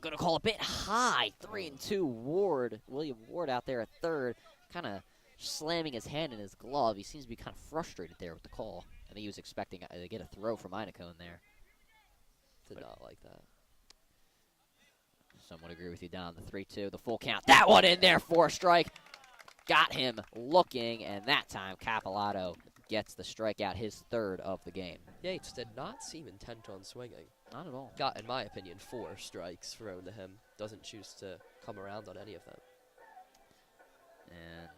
going to call a bit high. 3-2 Ward. William Ward out there at third. Kind of slamming his hand in his glove. He seems to be kind of frustrated there with the call. I think he was expecting to get a throw from Inacone there. Did not like that. Some would agree with you down the 3-2. The full count. That one in there for a strike. Got him looking, and that time Capolato gets the strikeout, his third of the game. Yates did not seem intent on swinging. Not at all. Got, in my opinion, 4 strikes thrown to him. Doesn't choose to come around on any of them. And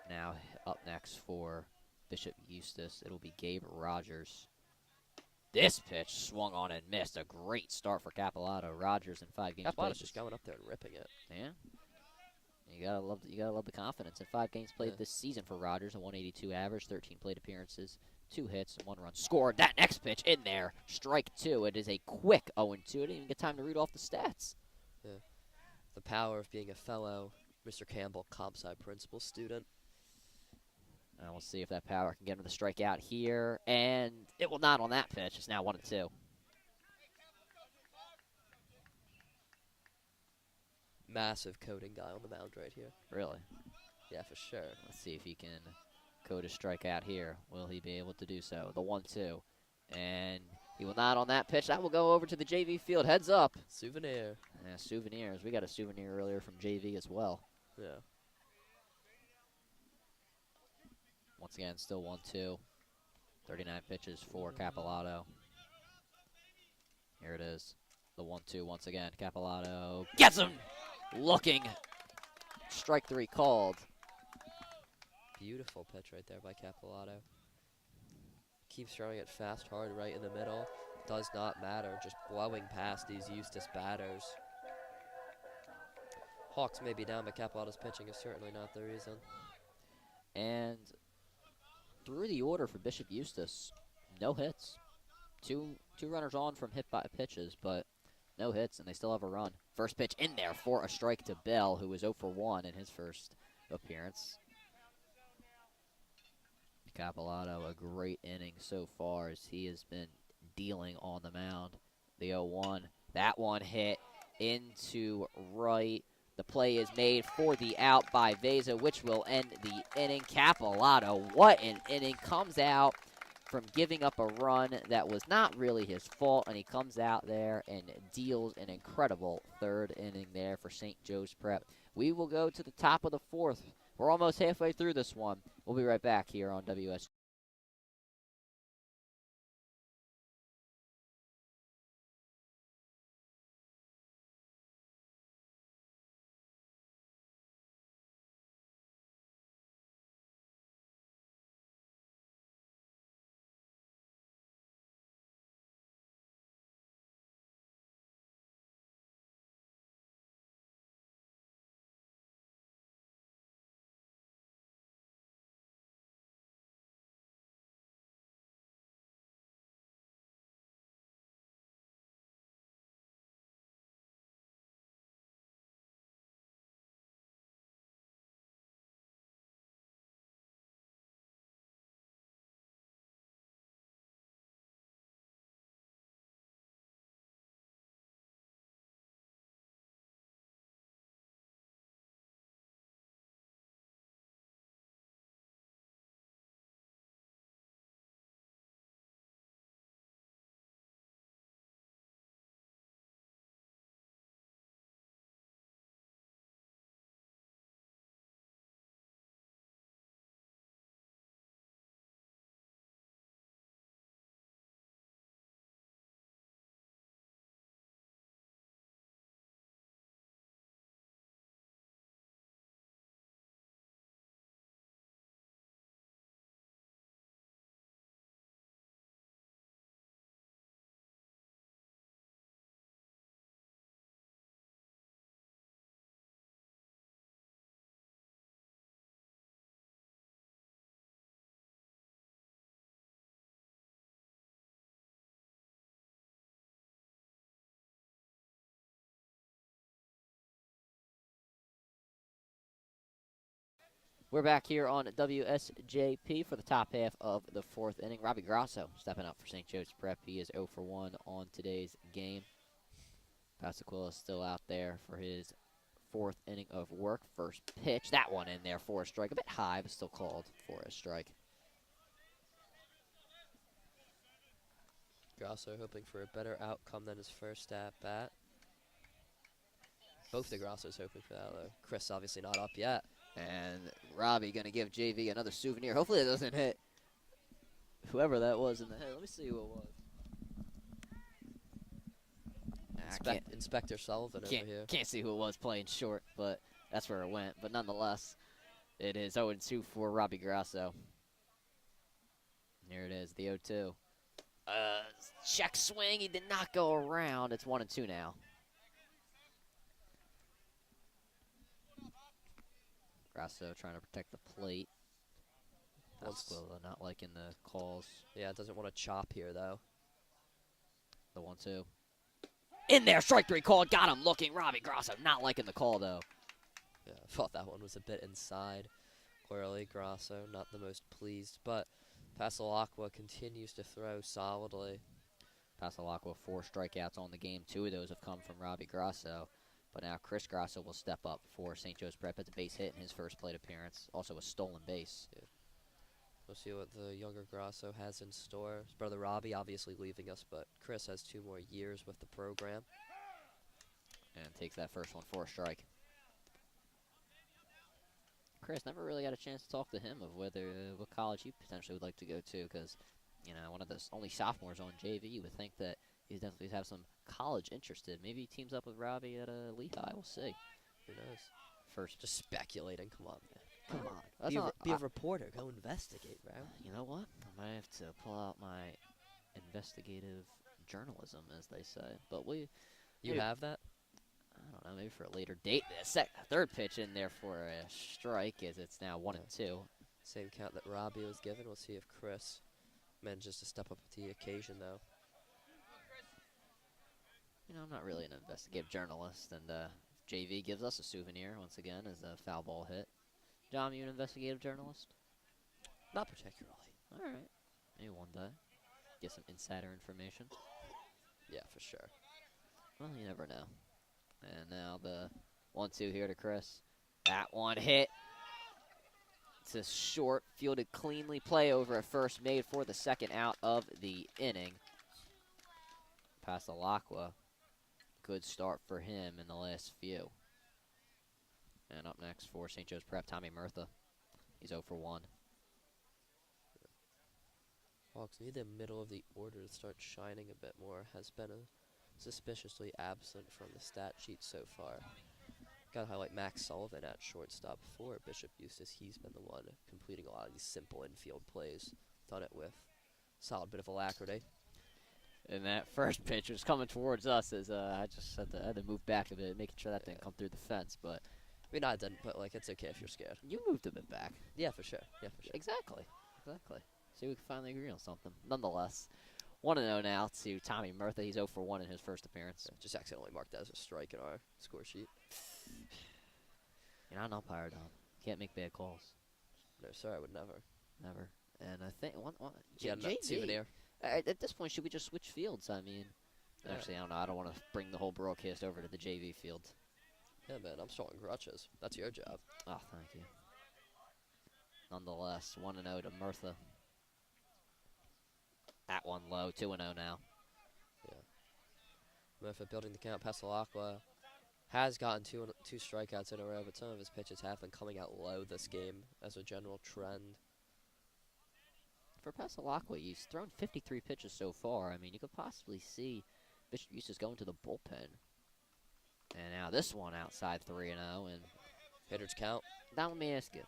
now up next for Bishop Eustace, it'll be Gabe Rogers. This pitch swung on and missed. A great start for Capolato. Rogers in 5 games played. Capolato's just going up there and ripping it. Yeah. You gotta love the confidence. In 5 games played this season for Rogers, a 182 average, 13 plate appearances, 2 hits, and 1 run scored. That next pitch in there, strike 2. It is a quick 0-2. Didn't even get time to read off the stats. Yeah. The power of being a fellow Mr. Campbell comp sci principal student. And we'll see if that power can get him to the strikeout here, and it will not on that pitch. It's now 1-2. Massive coding guy on the mound right here. Really? Yeah, for sure. Let's see if he can code a strikeout here. Will he be able to do so? The 1-2. And he will not on that pitch. That will go over to the JV field. Heads up. Souvenir. Yeah, souvenirs. We got a souvenir earlier from JV as well. Yeah. Once again, still 1-2. 39 pitches for Capolato. Here it is. The 1-2 once again. Capolato gets him! Looking. Strike 3 called. Beautiful pitch right there by Capolato. Keeps throwing it fast, hard, right in the middle. Does not matter. Just blowing past these Eustace batters. Hawks may be down, but Capolato's pitching is certainly not the reason. And through the order for Bishop Eustace, no hits. Two runners on from hit by pitches, but No hits, and they still have a run. First pitch in there for a strike to Bell, who was 0 for 1 in his first appearance. Capolato, a great inning so far as he has been dealing on the mound. The 0-1. That one hit into right. The play is made for the out by Veza, which will end the inning. Capolato, what an inning. Comes out from giving up a run that was not really his fault, and he comes out there and deals an incredible third inning there for St. Joe's Prep. We will go to the top of the fourth. We're almost halfway through this one. We'll be right back here on WS. We're back here on WSJP for the top half of the fourth inning. Robbie Grasso stepping up for St. Joe's Prep. He is 0 for 1 on today's game. Pasquilla is still out there for his fourth inning of work. First pitch, that one in there for a strike. A bit high, but still called for a strike. Grasso hoping for a better outcome than his first at bat. Both the Grassos hoping for that, though. Chris obviously not up yet. And Robbie going to give JV another souvenir. Hopefully it doesn't hit whoever that was in the head. Let me see who it was. Inspector Sullivan over here. Can't see who it was playing short, but that's where it went. But nonetheless, it is 0-2 for Robbie Grasso. Here it is, the 0-2. Check swing. He did not go around. It's 1-2 now. Grasso trying to protect the plate. Pasquilla not liking the calls. Yeah, doesn't want to chop here, though. The 1-2. In there, strike three called. Got him looking. Robbie Grasso not liking the call, though. Yeah, I thought that one was a bit inside. Clearly, Grasso not the most pleased, but Passalacqua continues to throw solidly. Passalacqua 4 strikeouts on the game. 2 of those have come from Robbie Grasso. But now Chris Grasso will step up for St. Joe's Prep at the base hit in his first plate appearance. Also a stolen base. Yeah. We'll see what the younger Grasso has in store. His brother Robbie obviously leaving us, but Chris has 2 more years with the program. And takes that first one for a strike. Chris, never really got a chance to talk to him of whether what college he potentially would like to go to, because, you know, one of the only sophomores on JV. You would think that he's definitely have some college interested. Maybe he teams up with Robbie at Lehigh. We'll see. Who knows? First, Just speculating. Come on, man. come on. Be a reporter. Go investigate, bro. You know what? I might have to pull out my investigative journalism, as they say. But You have that? I don't know, maybe for a later date. Third pitch in there for a strike, as it's now 1-2. Same count that Robbie was given. We'll see if Chris manages to step up to the occasion, though. You know, I'm not really an investigative journalist, and JV gives us a souvenir once again as a foul ball hit. Dom, you an investigative journalist? Not particularly. All right. Maybe one day. Get some insider information. Yeah, for sure. Well, you never know. And now the 1-2 here to Chris. That one hit. It's a short, fielded cleanly play over at first, made for the second out of the inning. Pasalacqua, good start for him in the last few. And up next for St. Joe's Prep, Tommy Murtha. He's 0 for 1. Hawks need the middle of the order to start shining a bit more. Has been suspiciously absent from the stat sheet so far. Got to highlight Max Sullivan at shortstop for Bishop Eustace. He's been the one completing a lot of these simple infield plays. Done it with solid bit of alacrity. And that first pitch was coming towards us as I just had to move back a bit, making sure that didn't come through the fence. But I mean, I didn't, but like it's okay if you're scared. you moved a bit back. Yeah, for sure. Yeah, for sure. Exactly. See, we can finally agree on something. Nonetheless, 1-0 now to Tommy Murtha. He's 0 for 1 in his first appearance. Yeah, just accidentally marked that as a strike in our score sheet. You're not an umpire, Dom. Can't make bad calls. No, sir, I would never. Never. And I think Yeah, no, souvenir. At this point, should we just switch fields? I mean, Yeah. actually, I don't know. I don't want to bring the whole broadcast over to the JV field. Yeah, man, I'm showing crutches. That's your job. Oh, thank you. Nonetheless, 1-0 to Murtha. That one low, 2-0 now. Murphy building the count. Pasalacqua has gotten two strikeouts in a row, but some of his pitches have been coming out low this game as a general trend. For Pasalacqua, he's thrown 53 pitches so far. I mean, you could possibly see Bishop Eustace going to the bullpen. And now this one outside 3-0. And Hitters count. now let me ask you.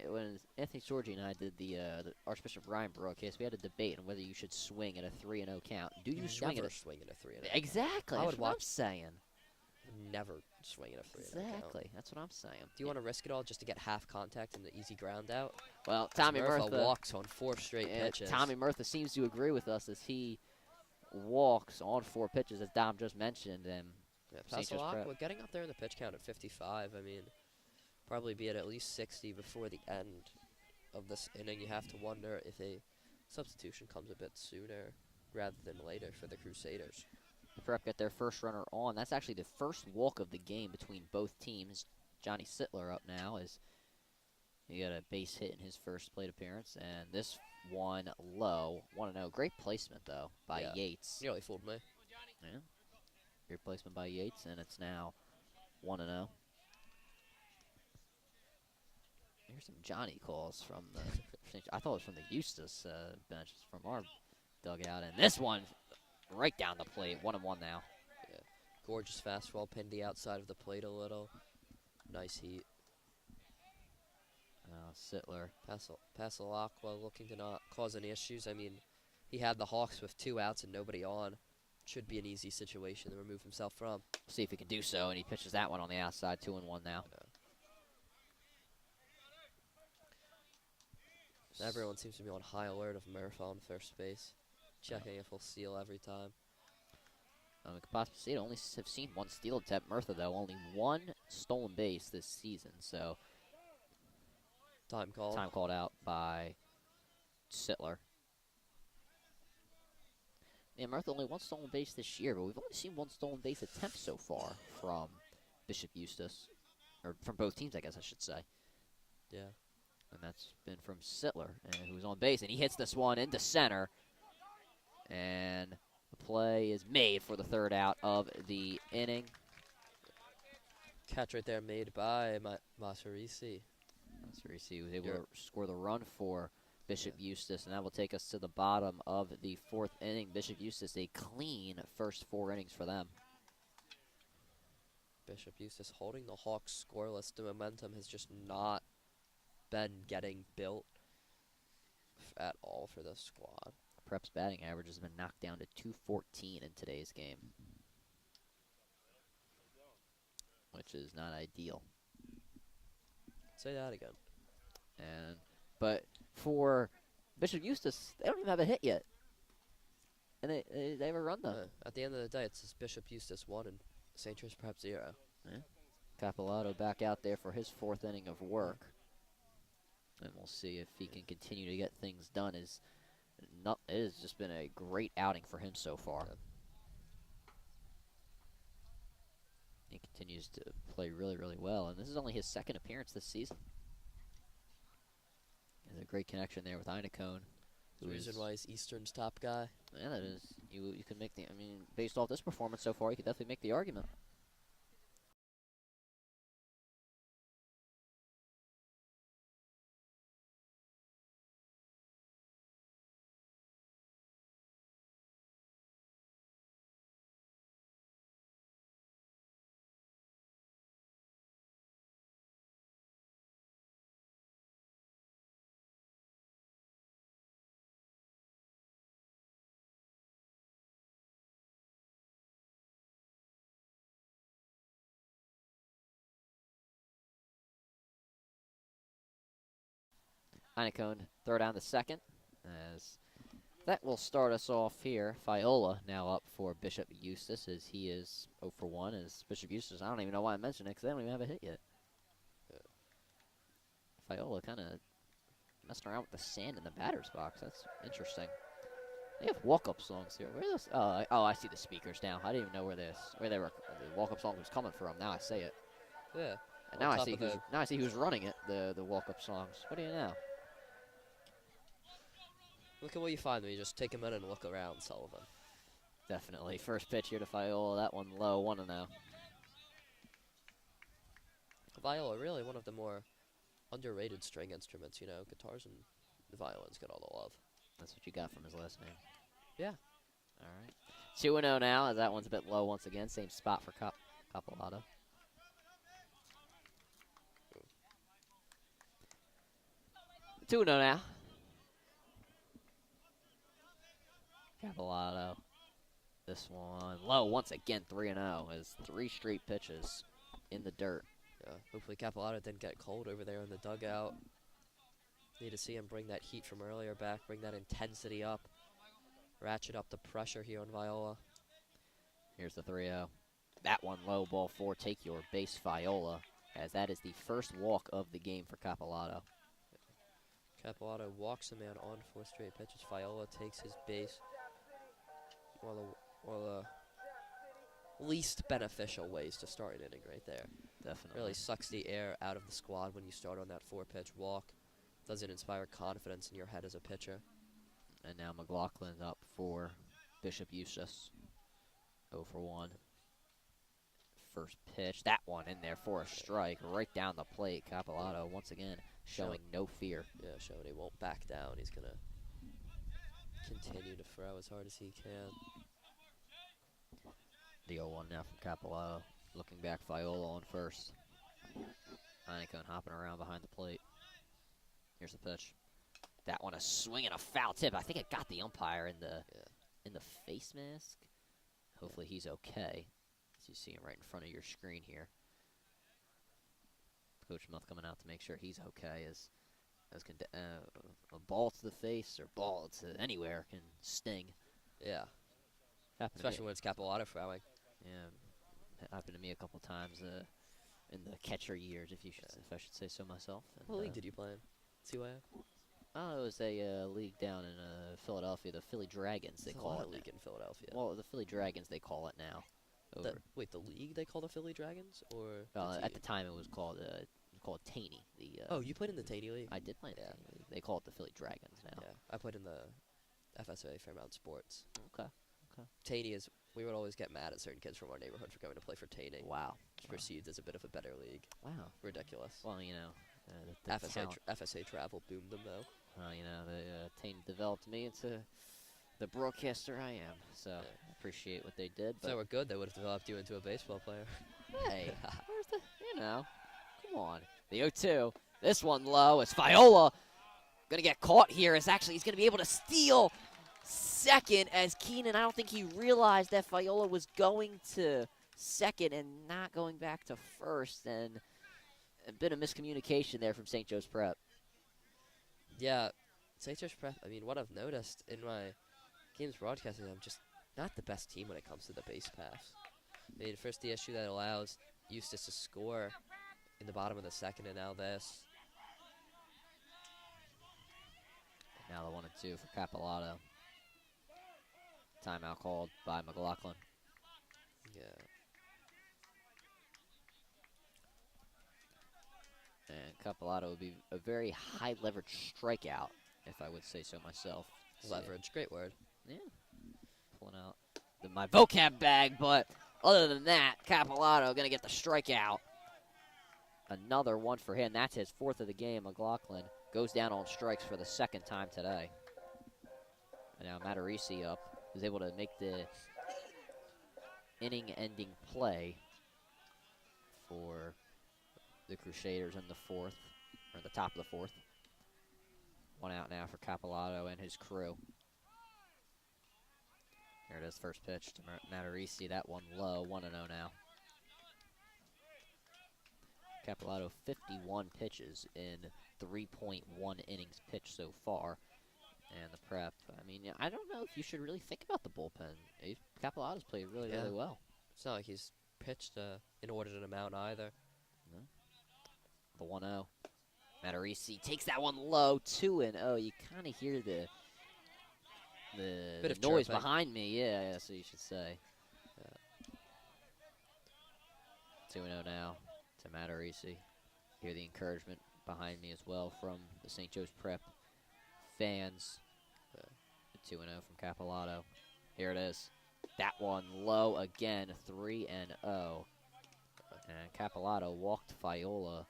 When Anthony Sorgi and I did the Archbishop Ryan broadcast, we had a debate on whether you should swing at a 3-0 count. Do you swing at Never a swing at a 3-0. Exactly. I That's would what I'm watch- saying. Never swing at a 3-0 count. Exactly. That's what I'm saying. Do you want to risk it all just to get half contact and the easy ground out? Well, Tommy Murtha walks on 4 straight pitches. Tommy Murtha seems to agree with us as he walks on 4 pitches, as Dom just mentioned. And Yeah, St. Joe's Prep. Pasalacqua getting up there in the pitch count at 55. I mean, probably be at least 60 before the end of this inning. You have to wonder if a substitution comes a bit sooner rather than later for the Crusaders. the Prep get their first runner on. That's actually the first walk of the game between both teams. Johnny Sittler up now as he got a base hit in his first plate appearance. And this one low, 1-0. Great placement, though, by Yeah. Yates. Nearly fooled me. Yeah. Great placement by Yates, and it's now 1-0. Here's some Johnny calls from the. I thought it was from the Eustace bench, from our dugout. And this one, right down the plate, 1-1 now. Gorgeous fastball pinned the outside of the plate a little. Nice heat. Sittler. Pasalacqua looking to not cause any issues. I mean, he had the Hawks with 2 outs and nobody on. Should be an easy situation to remove himself from. See if he can do so, and he pitches that one on the outside, 2-1 now. Everyone seems to be on high alert of Murph on first base, checking if he'll steal every time. We could possibly see it. Only have seen 1 steal attempt. Murtha, though, only 1 stolen base this season. So Time call. time called out by Sittler. Yeah, Murtha only 1 stolen base this year, but we've only seen 1 stolen base attempt so far from Bishop Eustace, or from both teams, I guess I should say. Yeah. And that's been from Sittler, and who's on base, and he hits this one into center. And the play is made for the 3rd out of the inning. Catch right there made by Maserisi. He was able to score the run for Bishop Eustace, and that will take us to the bottom of the 4th inning. Bishop Eustace, a clean first 4 innings for them. Bishop Eustace holding the Hawks scoreless. The momentum has just not been getting built at all for the squad. Prep's batting average has been knocked down to 214 in today's game, which is not ideal. Say that again. But for Bishop Eustace, they don't even have a hit yet. And they have a run, though. At the end of the day, it's Bishop Eustace 1 and St. Joe's Prep 0. Capolato back out there for his 4th inning of work. And we'll see if he can continue to get things done. It has just been a great outing for him so far. Yeah. He continues to play really, really well. And this is only his 2nd appearance this season. There's a great connection there with Einacone. The reason why he's Eastern's top guy. Yeah, that is. You can make the. I mean, based off this performance so far, you could definitely make the argument. Einacone throw down the 2nd. As that will start us off here. Fiola now up for Bishop Eustace as he is 0 for 1. As Bishop Eustace, I don't even know why I mentioned it because they don't even have a hit yet. Fiola kind of messing around with the sand in the batter's box. That's interesting. They have walk-up songs here. Where are those? Oh, I see the speakers now. I didn't even know where the walk-up song was coming from. Now I see it. Yeah. And now I see who's running it. The walk-up songs. What do you know? Look at what you find when you just take a minute and look around, Sullivan. Definitely. First pitch here to Fiola. That one low, 1-0. Viola, really one of the more underrated string instruments. You know, guitars and the violins get all the love. That's what you got from his last name. Yeah. All right. 2-0 now, as that one's a bit low once again. Same spot for Capolato. Two 2-0 now. Capolato. This one low once again, 3-0. As 3 straight pitches in the dirt. Yeah. Hopefully Capolato didn't get cold over there in the dugout. Need to see him bring that heat from earlier back, bring that intensity up, ratchet up the pressure here on Viola. Here's the 3-0. That one low, ball 4. Take your base, Fiola, as that is the first walk of the game for Capolato. Capolato walks a man on 4 straight pitches. Fiola takes his base. One of the least beneficial ways to start an inning right there. Definitely. Really sucks the air out of the squad when you start on that 4-pitch walk. Doesn't inspire confidence in your head as a pitcher. And now McLaughlin up for Bishop Eustace. 0 for 1. First pitch. That one in there for a strike. Right down the plate. Capolato once again showing no fear. Yeah, showing he won't back down. He's going to continue to throw as hard as he can. The 0-1 now from Capolato. Looking back, Fiola on first. Einacone hopping around behind the plate. Here's the pitch. That one a swing and a foul tip. I think it got the umpire in the face mask. Hopefully he's okay. As you see him right in front of your screen here. Coach Muth coming out to make sure he's okay. As a ball to the face or ball to anywhere can sting. Yeah. Especially when it's Capolato throwing. Yeah, it happened to me a couple times in the catcher years, if I should say so myself. And, what league did you play in? CYF? Oh, it was a league down in Philadelphia, the Philly Dragons. They call it a league in Philadelphia. Well, the Philly Dragons they call it now. Wait, the league they call the Philly Dragons, or at the time it was called Taney. Oh, you played in the Taney League? I did play in the Taney League. They call it the Philly Dragons now. Yeah, I played in the FSA Fairmount Sports. Okay. Taney is. We would always get mad at certain kids from our neighborhood for going to play for Taney. Wow. Which perceived as a bit of a better league. Wow. Ridiculous. Well, you know. FSA travel boomed them, though. You know, Taney developed me into the broadcaster I am. So I appreciate what they did. If they were good, they would have developed you into a baseball player. Hey, where's come on. The 0-2. This one low. It's Fiola. Going to get caught here. He's going to be able to steal second as Keenan. I don't think he realized that Fiola was going to second and not going back to first. And a bit of miscommunication there from St. Joe's Prep. Yeah, St. Joe's Prep, I mean, what I've noticed in my game's broadcasting, I'm just not the best team when it comes to the base pass. I mean, first the issue that allows Eustace to score in the bottom of the second, and now this. Now the 1-2 for Capilotto. Timeout called by McLaughlin. Yeah. And Capilotto would be a very high leverage strikeout, if I would say so myself. Leverage, great word. Yeah. Pulling out my vocab bag, but other than that, Capilotto going to get the strikeout. Another one for him. That's his 4th of the game. McLaughlin goes down on strikes for the 2nd time today. And now Matarisi up is able to make the inning-ending play for the Crusaders in the 4th, or the top of the 4th. 1 out now for Capilotto and his crew. Here it is, first pitch to Matarisi. That one low, 1-0 now. Capilotto 51 pitches in 3.1 innings pitched so far. And the Prep, I mean, I don't know if you should really think about the bullpen. Capilotto's played really, really well. It's not like he's pitched an inordinate amount either. No. The 1-0. Matarisi takes that one low, 2-0. You kind of hear the noise chirping behind me. Yeah, so you should say. 2-0 now to Matarisi. Hear the encouragement behind me as well from the St. Joe's Prep fans. 2-0 from Capilotto. Here it is. That one low again, 3-0. And Capilotto walked Fiola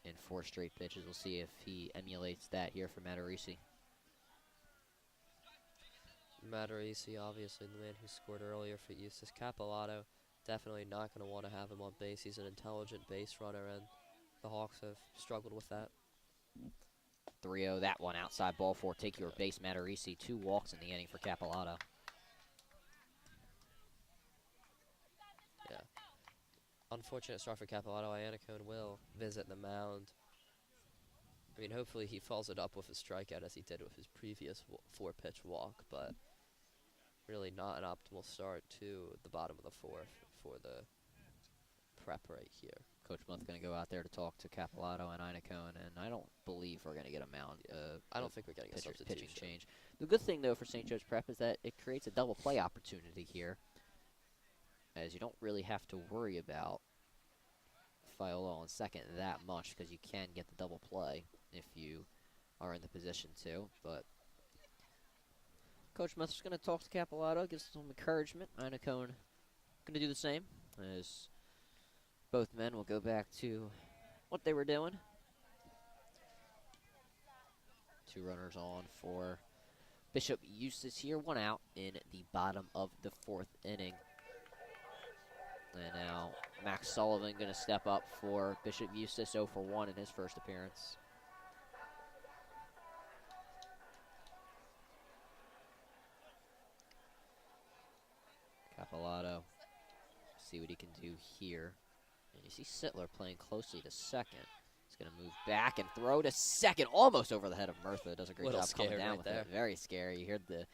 in 4 straight pitches. We'll see if he emulates that here for Matarisi. Matarisi, obviously the man who scored earlier for Eustace. Capilotto, definitely not going to want to have him on base. He's an intelligent base runner, and the Hawks have struggled with that. 3-0, that one outside ball 4. Take your base, Matarisi. 2 walks in the inning for Capilotto. Yeah. Unfortunate start for Capilotto. Iannacone will visit the mound. I mean, hopefully he follows it up with a strikeout as he did with his previous 4-pitch walk, but really not an optimal start to the bottom of the 4th for the Prep right here. Coach Muth going to go out there to talk to Capilotto and Iannacone, and I don't believe we're going to get a mound. I don't think we're getting a substitution. Pitching change. The good thing, though, for St. Joe's Prep is that it creates a double play opportunity here, as you don't really have to worry about Fiola on second that much because you can get the double play if you are in the position to. But Coach Muth's going to talk to Capilotto, give some encouragement. Iannacone going to do the same, as both men will go back to what they were doing. 2 runners on for Bishop Eustace here. 1 out in the bottom of the 4th inning. And now Max Sullivan going to step up for Bishop Eustace, 0 for 1 in his first appearance. Capilotto, see what he can do here. And you see Sittler playing closely to second. He's going to move back and throw to second, almost over the head of Murtha. Does a great job coming down with it. Very scary. You hear the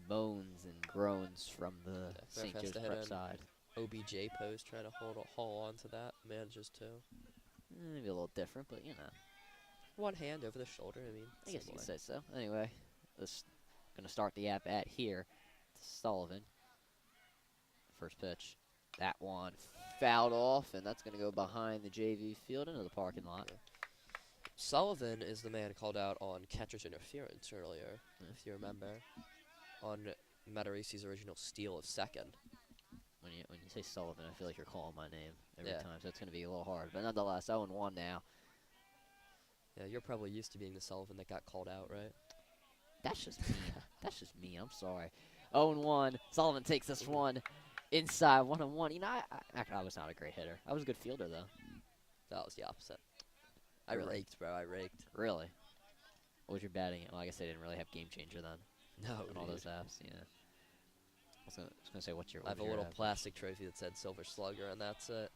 moans and groans from the St. Joe's Prep side. OBJ pose, trying to haul on to that. Manages to. Maybe a little different, but you know. One hand over the shoulder, I mean. I guess you could say so. Anyway, this going to start the at-bat here. Sullivan. First pitch. That one fouled off, and that's going to go behind the JV field into the parking lot. Sullivan is the man called out on catcher's interference earlier, if you remember, on Matarisi's original steal of second. When you say Sullivan, I feel like you're calling my name every time, so it's going to be a little hard. But nonetheless, 0-1 now. Yeah, you're probably used to being the Sullivan that got called out, right? That's just me. That's just me. I'm sorry. 0-1. Sullivan takes this one inside 1-1. You know, I was not a great hitter. I was a good fielder, though. That was the opposite. I raked, bro. I raked. Really? What was your batting? Well, I guess they didn't really have Game Changer then. No, on all those apps, yeah. I was gonna say, what's your? I have a little plastic trophy that said Silver Slugger, and that's it.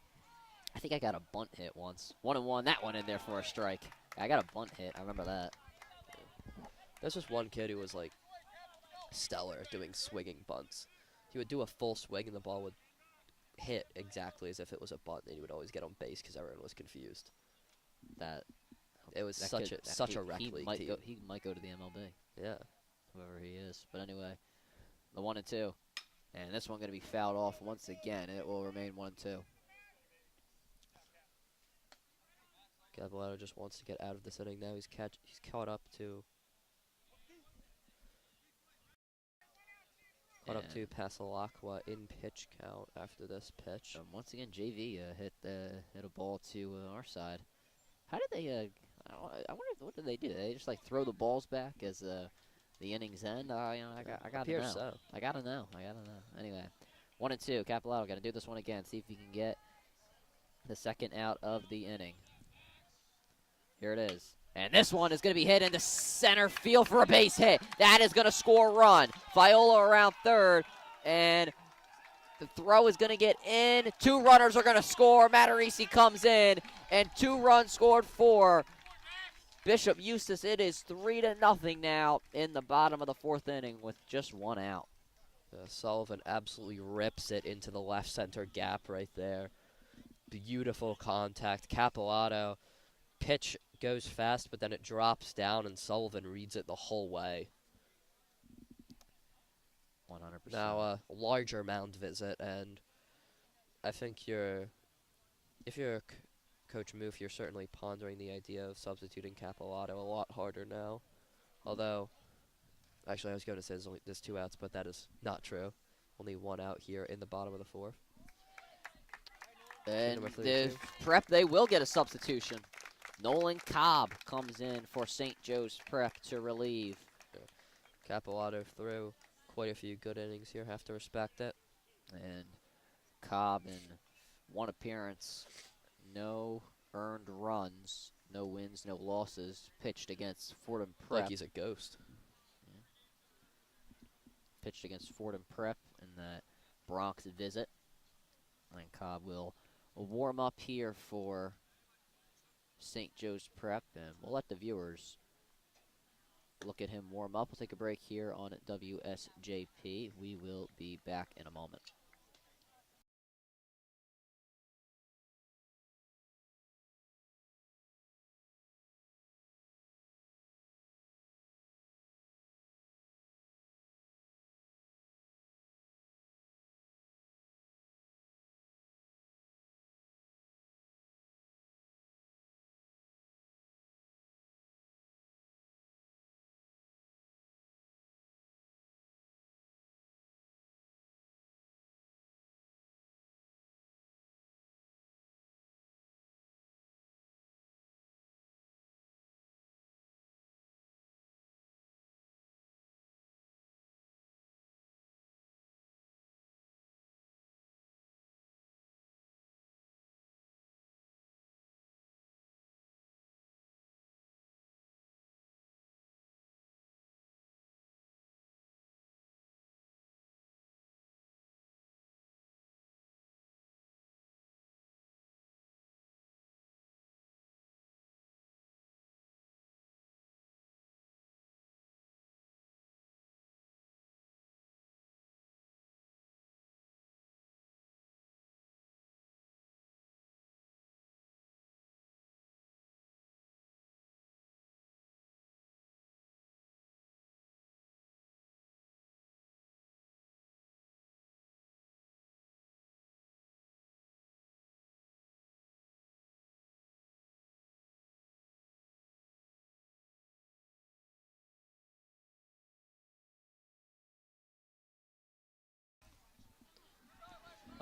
I think I got a bunt hit once. 1-1. That one in there for a strike. I got a bunt hit. I remember that. There's just one kid who was like stellar at doing swinging bunts. He would do a full swing and the ball would hit exactly as if it was a bunt, and he would always get on base because everyone was confused. It was such a rec league team. He might go to the MLB. Yeah. Whoever he is. But anyway, the 1-2. And this one going to be fouled off once again. It will remain 1-2. Gabalotto just wants to get out of this inning now. He's caught up to Pasalakwa in pitch count after this pitch. Once again, JV hit a ball to our side. How did they? I wonder what did they do? They just like throw the balls back as the innings end. I gotta know. So. I gotta know. Anyway, 1-2. Capilotto got to do this one again. See if he can get the second out of the inning. Here it is. And this one is going to be hit into center field for a base hit. That is going to score a run. Viola around third. And the throw is going to get in. 2 runners are going to score. Matarisi comes in. And 2 runs scored for Bishop Eustace. It is 3-0 now in the bottom of the 4th inning with just 1 out. Sullivan absolutely rips it into the left center gap right there. Beautiful contact. Capilotto. Pitch goes fast, but then it drops down, and Sullivan reads it the whole way. 100%. Now, a larger mound visit, and I think if you're Coach Moof, you're certainly pondering the idea of substituting Capilotto a lot harder now. Although, actually, I was going to say there's 2 outs, but that is not true. Only 1 out here in the bottom of the 4th. And the Prep, they will get a substitution. Nolan Cobb comes in for St. Joe's Prep to relieve. Capilotto threw quite a few good innings here. Have to respect it. And Cobb in 1 appearance, no earned runs, no wins, no losses, pitched against Fordham Prep. Like he's a ghost. Yeah. Pitched against Fordham Prep in that Bronx visit. And Cobb will warm up here for St. Joe's Prep, and we'll let the viewers look at him warm up. We'll take a break here on WSJP. We will be back in a moment.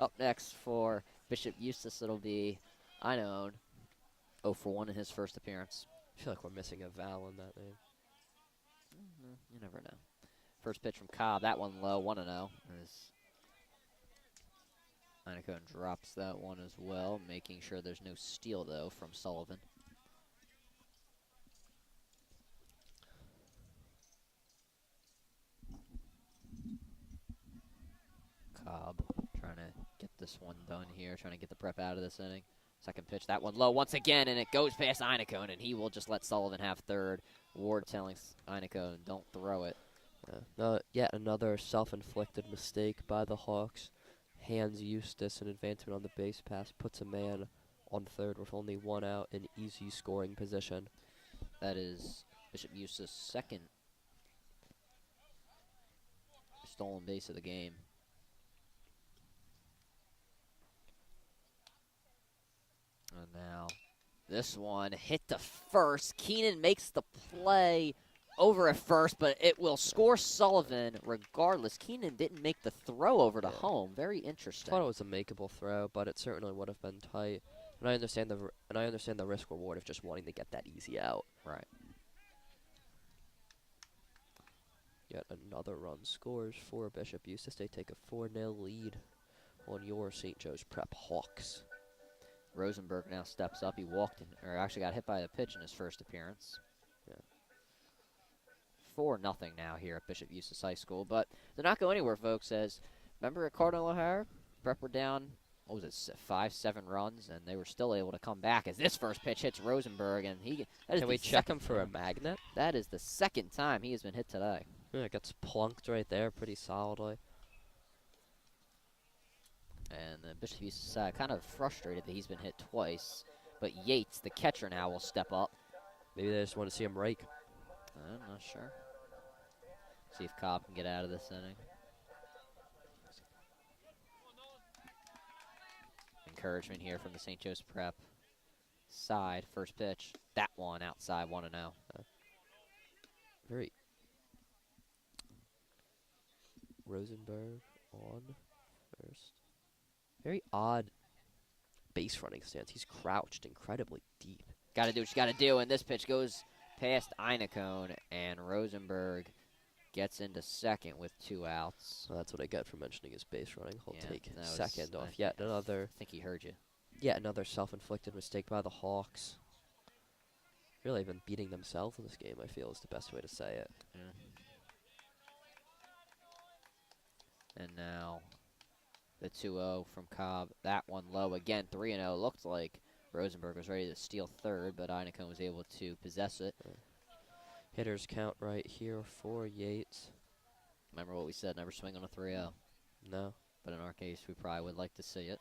Up next for Bishop Eustace, it'll be Einone, 0 for 1 in his first appearance. I feel like we're missing a vowel in that name. You never know. First pitch from Cobb, that one low, 1-0. As Einone drops that one as well, making sure there's no steal, though, from Sullivan. Cobb trying to get this one done here, trying to get the Prep out of this inning. Second pitch, that one low once again, and it goes past Einone, and he will just let Sullivan have third. Ward telling Einone, don't throw it. No, yet another self-inflicted mistake by the Hawks. Hands Eustace an advancement on the base pass, puts a man on third with only one out in easy scoring position. That is Bishop Eustace's second stolen base of the game. And now this one hit the first. Keenan makes the play over at first, but it will score Sullivan regardless. Keenan didn't make the throw over to home. Very I interesting. thought it was a makeable throw, but it certainly would have been tight. And I understand the risk reward of just wanting to get that easy out. Right. Yet another run scores for Bishop Eustace. They take a 4-0 lead on your St. Joe's Prep Hawks. Rosenberg now steps up. He walked in, or actually got hit by the pitch in his first appearance. Yeah. 4-0 now here at Bishop Eustace High School, but they're not going anywhere, folks. As remember at Cardinal O'Hara, Prep were down, what was it, 5-7 runs, and they were still able to come back as this first pitch hits Rosenberg, and Can we check him for a magnet? That is the second time he has been hit today. Yeah, it gets plunked right there pretty solidly. And the Bishop Eustace kind of frustrated that he's been hit twice, but Yates, the catcher now, will step up. Maybe they just want to see him rake. I'm not sure. See if Cobb can get out of this inning. Encouragement here from the St. Joe's Prep side. First pitch. That one outside, 1-0. Very Rosenberg on first. Very odd base running stance. He's crouched incredibly deep. Got to do what you got to do, and this pitch goes past Einacone, and Rosenberg gets into second with 2 outs. Well, that's what I get for mentioning his base running. He'll take second off. I think he heard you. Yet another self-inflicted mistake by the Hawks. Really been beating themselves in this game, I feel, is the best way to say it. Yeah. And now the 2-0 from Cobb. That one low again, 3-0. Looked like Rosenberg was ready to steal third, but Einacone was able to possess it. Hitters count right here for Yates. Remember what we said, never swing on a 3-0. No. But in our case, we probably would like to see it.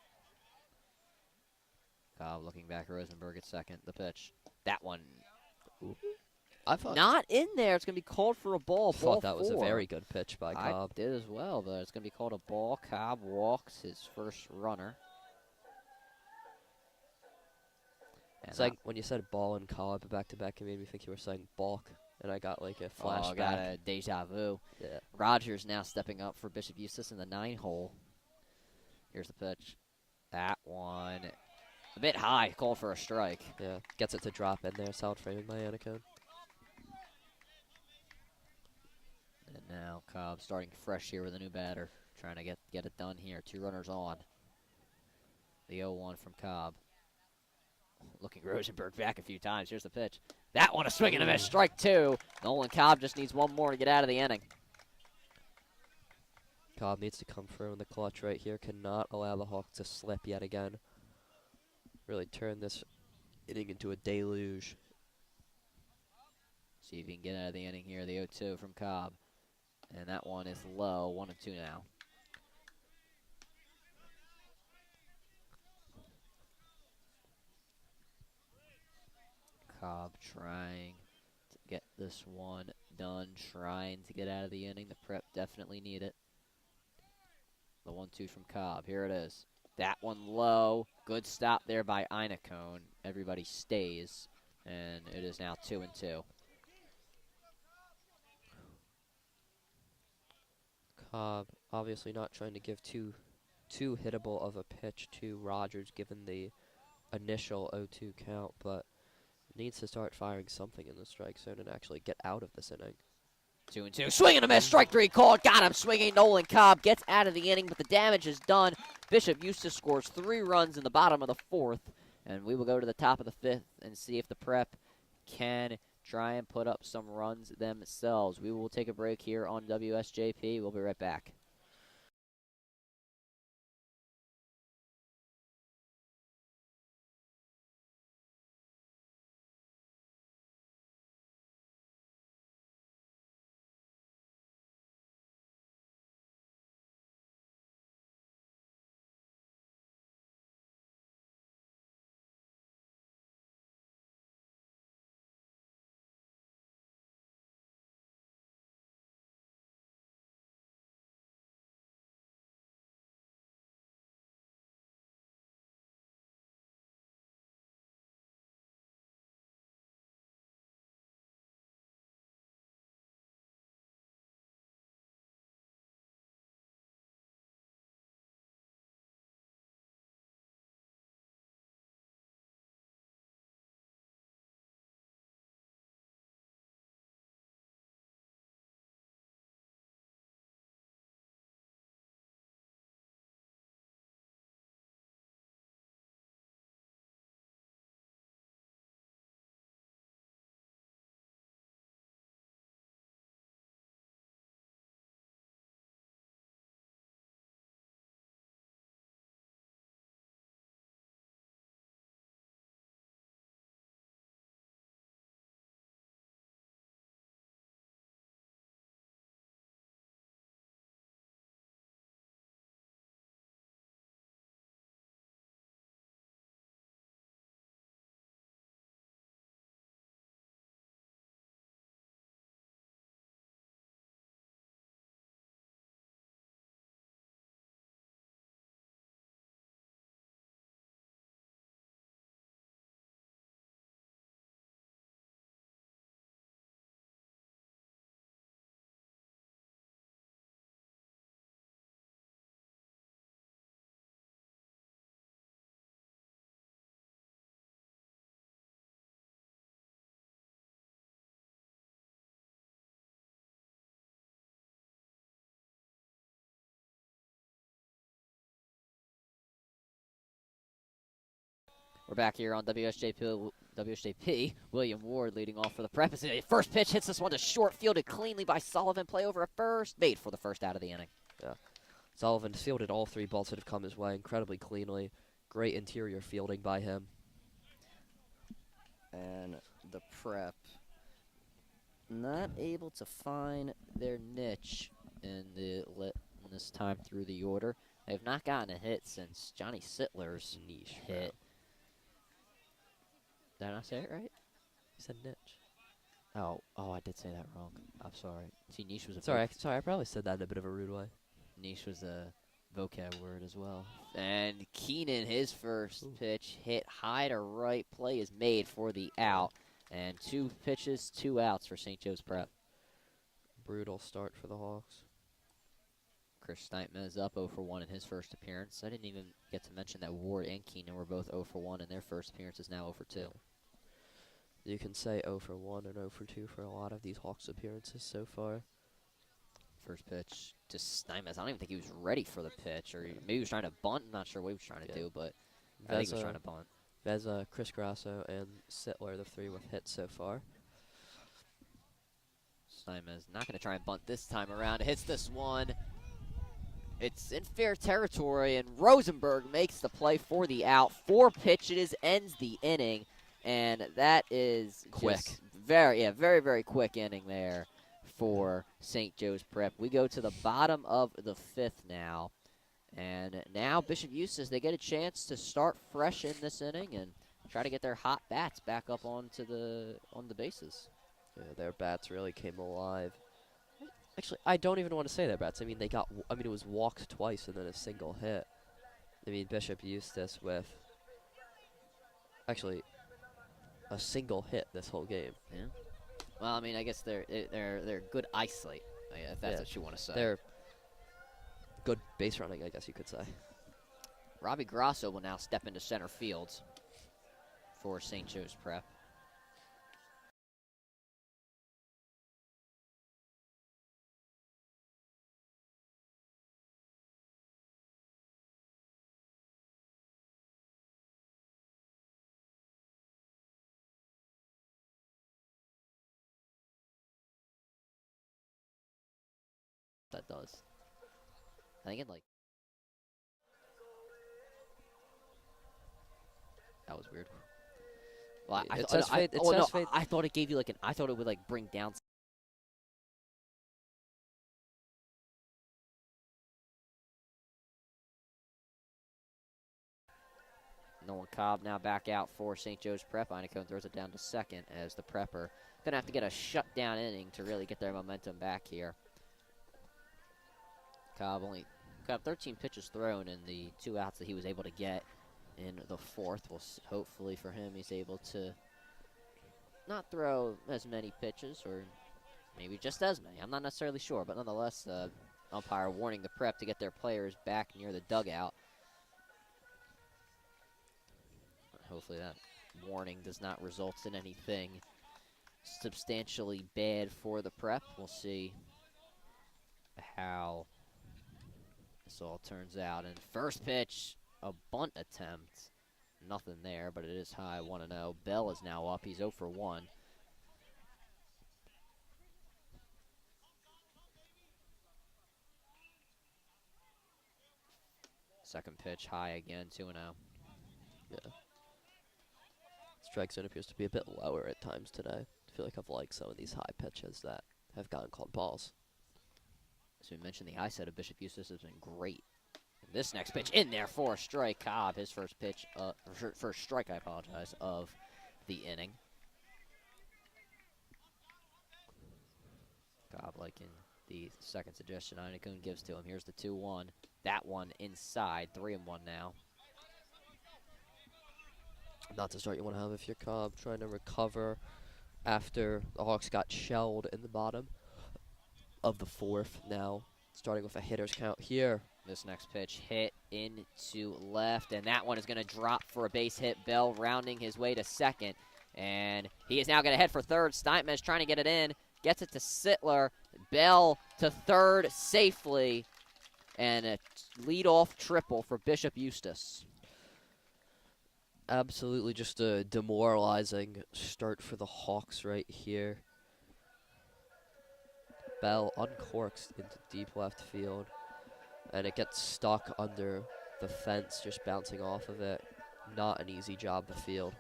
Cobb looking back, Rosenberg at second. The pitch. That one. Ooh. I thought Not in there. It's going to be called for a ball. I thought that was a very good pitch by Cobb. I did as well, but it's going to be called a ball. Cobb walks his first runner. It's like when you said ball and Cobb back-to-back, it made me think you were saying balk, and I got like a flashback. Oh, got a deja vu. Yeah. Rogers now stepping up for Bishop Eustace in the 9-hole. Here's the pitch. That one. A bit high, called for a strike. Yeah, gets it to drop in there, solid framing by Einacone. And now Cobb starting fresh here with a new batter, trying to get it done here. 2 runners on. The 0-1 from Cobb. Looking Rosenberg back a few times. Here's the pitch. That one a swing and a miss. Strike 2. Nolan Cobb just needs one more to get out of the inning. Cobb needs to come through in the clutch right here. Cannot allow the Hawks to slip yet again. Really turn this inning into a deluge. See if he can get out of the inning here. The 0-2 from Cobb. And that one is low. 1-2 now. Cobb trying to get this one done. Trying to get out of the inning. The Prep definitely need it. The 1-2 from Cobb. Here it is. That one low. Good stop there by Einacone. Everybody stays. And it is now 2-2. Cobb obviously not trying to give too hittable of a pitch to Rogers given the initial 0-2 count, but needs to start firing something in the strike zone and actually get out of this inning. 2-2. Swing and a miss. Strike 3 called. Got him swinging. Nolan Cobb gets out of the inning, but the damage is done. Bishop Eustace scores 3 runs in the bottom of the 4th, and we will go to the top of the 5th and see if the Prep can try and put up some runs themselves. We will take a break here on WSJP. We'll be right back. We're back here on WSJP. William Ward leading off for the Prep. First pitch hits this one to short, fielded cleanly by Sullivan. Play over at first, made for the first out of the inning. Yeah. Sullivan fielded all 3 balls that have come his way incredibly cleanly. Great interior fielding by him. And the Prep not able to find their niche in this time through the order. They have not gotten a hit since Johnny Sittler's Niche hit. Did I not say it right? You said niche. Oh, I did say that wrong. I'm sorry. See, niche was a Sorry, I probably said that in a bit of a rude way. niche was a vocab word as well. And Keenan, his first pitch hit high to right. Play is made for the out. And 2 pitches, 2 outs for St. Joe's Prep. Brutal start for the Hawks. Chris Steinman is up 0 for 1 in his first appearance. I didn't even get to mention that Ward and Keenan were both 0 for 1 in their first appearances, now 0 for 2. You can say 0 for 1 and 0 for 2 for a lot of these Hawks appearances so far. First pitch to Steinman. I don't even think he was ready for the pitch, or maybe he was trying to bunt. I'm not sure what he was trying to do, but I think he was trying to bunt. Veza, Chris Grasso, and Sittler, the 3 with hits so far. Steinman is not going to try and bunt this time around. It hits this one. It's in fair territory, and Rosenberg makes the play for the out. 4 pitches, ends the inning, and that is quick. Very, very quick inning there for St. Joe's Prep. We go to the bottom of the 5th now, and now Bishop Eustace, they get a chance to start fresh in this inning and try to get their hot bats back up on the bases. Yeah, their bats really came alive. Actually, I don't even want to say their bats. I mean, it was walked twice and then a single hit. I mean, Bishop Eustace with actually a single hit this whole game. Yeah. Well, I mean, I guess they're good isolate, if that's what you want to say. They're good base running, I guess you could say. Robbie Grasso will now step into center field for St. Joe's Prep. That does. I think that was weird. Well, I thought it gave you I thought it would bring down. Nolan Cobb now back out for St. Joe's Prep. Einecone throws it down to second as the Prepper gonna have to get a shutdown inning to really get their momentum back here. Cobb 13 pitches thrown in the 2 outs that he was able to get in the 4th. Hopefully for him, he's able to not throw as many pitches, or maybe just as many. I'm not necessarily sure, but nonetheless, umpire warning the Prep to get their players back near the dugout. Hopefully that warning does not result in anything substantially bad for the Prep. We'll see how this all turns out. And first pitch, a bunt attempt. Nothing there, but it is high, 1-0. Bell is now up. He's 0 for 1. Second pitch, high again, 2-0. Yeah. Strike zone appears to be a bit lower at times today. I feel like I've liked some of these high pitches that have gotten called balls. As we mentioned, the eye set of Bishop Eustace has been great. And this next pitch in there for a strike. Cobb, his first pitch, first strike, of the inning. Cobb liking the second suggestion Einecone gives to him. Here's the 2-1. That one inside, 3-1 now. Not the start you want to have if you're Cobb, trying to recover after the Hawks got shelled in the bottom of the 4th. Now starting with a hitter's count here. This next pitch hit into left, and that one is going to drop for a base hit. Bell rounding his way to second, and he is now going to head for third. Steinman is trying to get it in, gets it to Sittler. Bell to third safely, and a leadoff triple for Bishop Eustace. Absolutely just a demoralizing start for the Hawks right here. Bell uncorks into deep left field, and it gets stuck under the fence, just bouncing off of it. Not an easy job to field.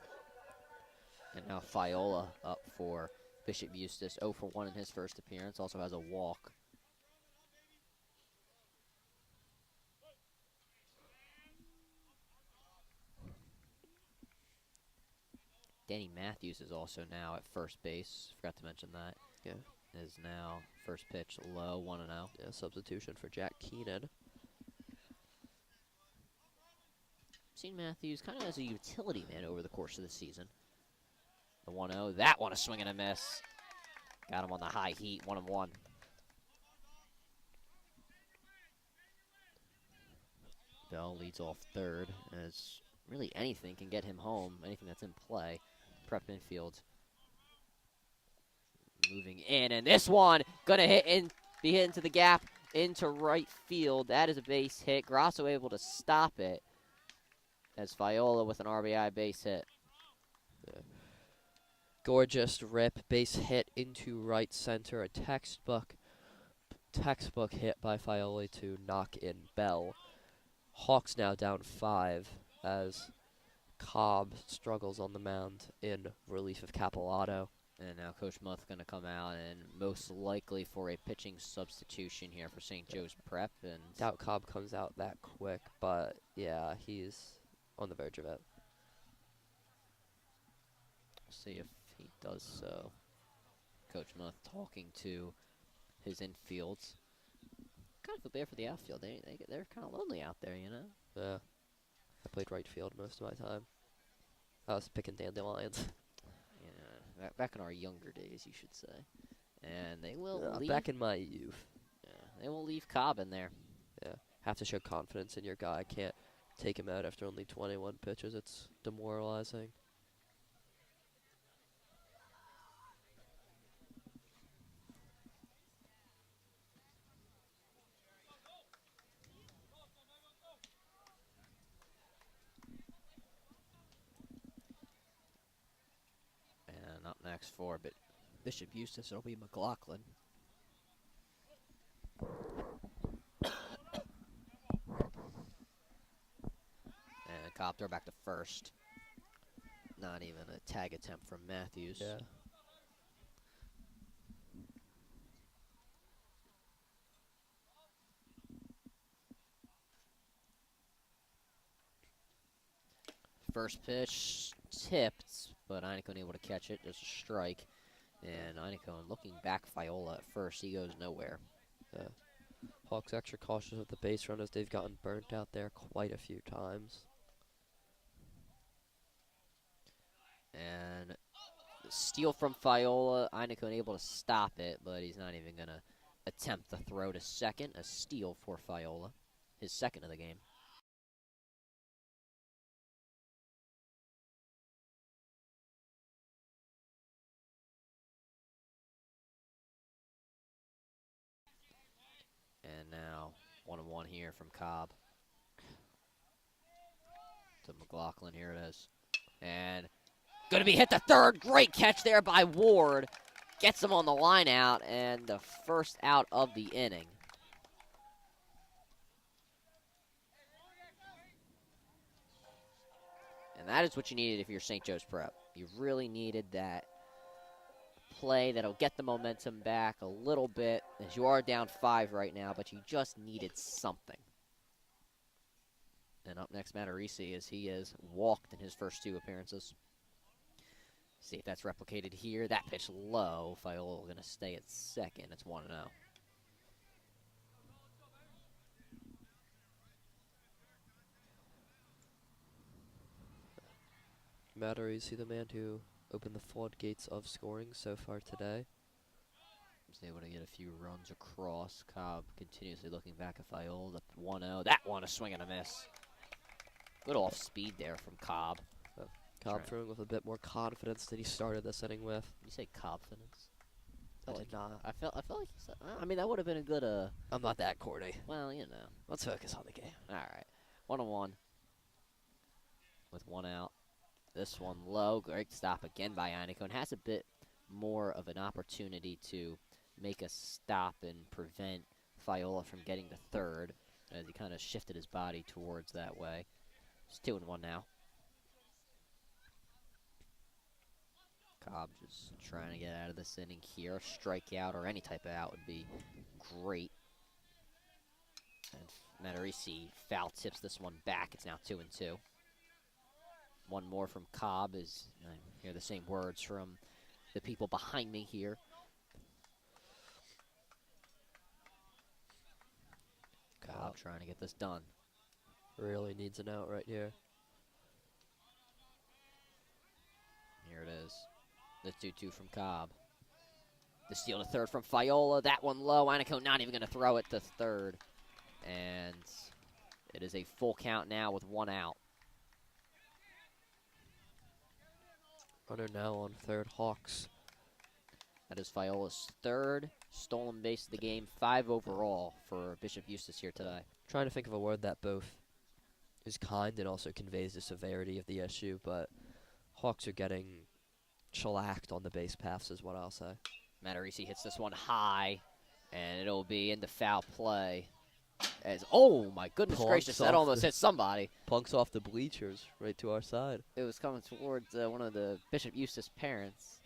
And now Fiola up for Bishop Eustace. 0 for 1 in his first appearance. Also has a walk. Danny Matthews is also now at first base. Forgot to mention that. Yeah. Is now first pitch low, 1-0. Yeah, substitution for Jack Keenan. Seen Matthews kind of as a utility man over the course of the season. The 1-0. That one a swing and a miss. Got him on the high heat, 1-1. Bell leads off third, as really anything can get him home, anything that's in play. Prep infield moving in, and this one gonna be hit into the gap into right field. That is a base hit. Grosso able to stop it as Fiola with an RBI base hit. Yeah. Gorgeous rip, base hit into right center. A textbook hit by Fiola to knock in Bell. Hawks now down 5 as Cobb struggles on the mound in relief of Capolato. And now Coach Muth going to come out and most likely for a pitching substitution here for St. Joe's Prep. And Doubt Cobb comes out that quick, but yeah, he's on the verge of it. See if he does so. Coach Muth talking to his infields. Kind of feel bad for the outfield. They're kind of lonely out there, you know? Yeah. I played right field most of my time. I was picking dandelions. Yeah, back in our younger days, you should say. And they will leave. Back in my youth. Yeah, they will leave Cobb in there. Yeah. Have to show confidence in your guy. Can't take him out after only 21 pitches. It's demoralizing. And up next for Bishop Eustace, it'll be McLaughlin. And Cobb throw back to first. Not even a tag attempt from Matthews. Yeah. First pitch tipped, but Einekon able to catch it. There's a strike. And Einekon looking back Fiola at first. He goes nowhere. Yeah. Hawks extra cautious with the base runners. They've gotten burnt out there quite a few times. And steal from Fiola. Einekon able to stop it, but he's not even going to attempt the throw to second. A steal for Fiola. His second of the game. And now 1-1 here from Cobb to McLaughlin. Here it is. And going to be hit to third. Great catch there by Ward. Gets him on the line out, and the first out of the inning. And that is what you needed if you're St. Joe's Prep. You really needed that play that'll get the momentum back a little bit, as you are down 5 right now, but you just needed something. And up next, Matarisi, as he has walked in his first 2 appearances. See if that's replicated here. That pitch low. Fiola going to stay at second. It's 1-0. Matarisi, the man who opened the floodgates of scoring so far today. Was able to get a few runs across. Cobb continuously looking back at Fiola. 1-0. That one, a swing and a miss. Good off speed there from Cobb. Cobb throwing with a bit more confidence than he started this inning with. You say confidence? I did not. I felt like you said, I mean, that would have been a good, I'm not that corny. well, you know. Let's focus on the game. All right. 1-1 with 1 out. This one low. Great stop again by Aniko. Has a bit more of an opportunity to make a stop and prevent Fiola from getting to third, as he kind of shifted his body towards that way. It's 2-1 now. Cobb just trying to get out of this inning here. Strikeout or any type of out would be great. And Matarisi foul tips this one back. It's now 2-2. One more from Cobb as I hear the same words from the people behind me here. Cobb trying to get this done. Really needs an out right here. Here it is. The 2-2 from Cobb. The steal to third from Fiola. That one low. Aniko not even going to throw it to third. And it is a full count now with one out. Runner now on third, Hawks. That is Fiola's third stolen base of the game. 5 overall for Bishop Eustace here today. Trying to think of a word that both is kind and also conveys the severity of the issue, but Hawks are getting shellacked on the base paths is what I'll say. Matarisi hits this one high, and it'll be into foul play. As oh my goodness gracious, that almost hit somebody. Punks off the bleachers right to our side. It was coming towards one of the Bishop Eustace parents.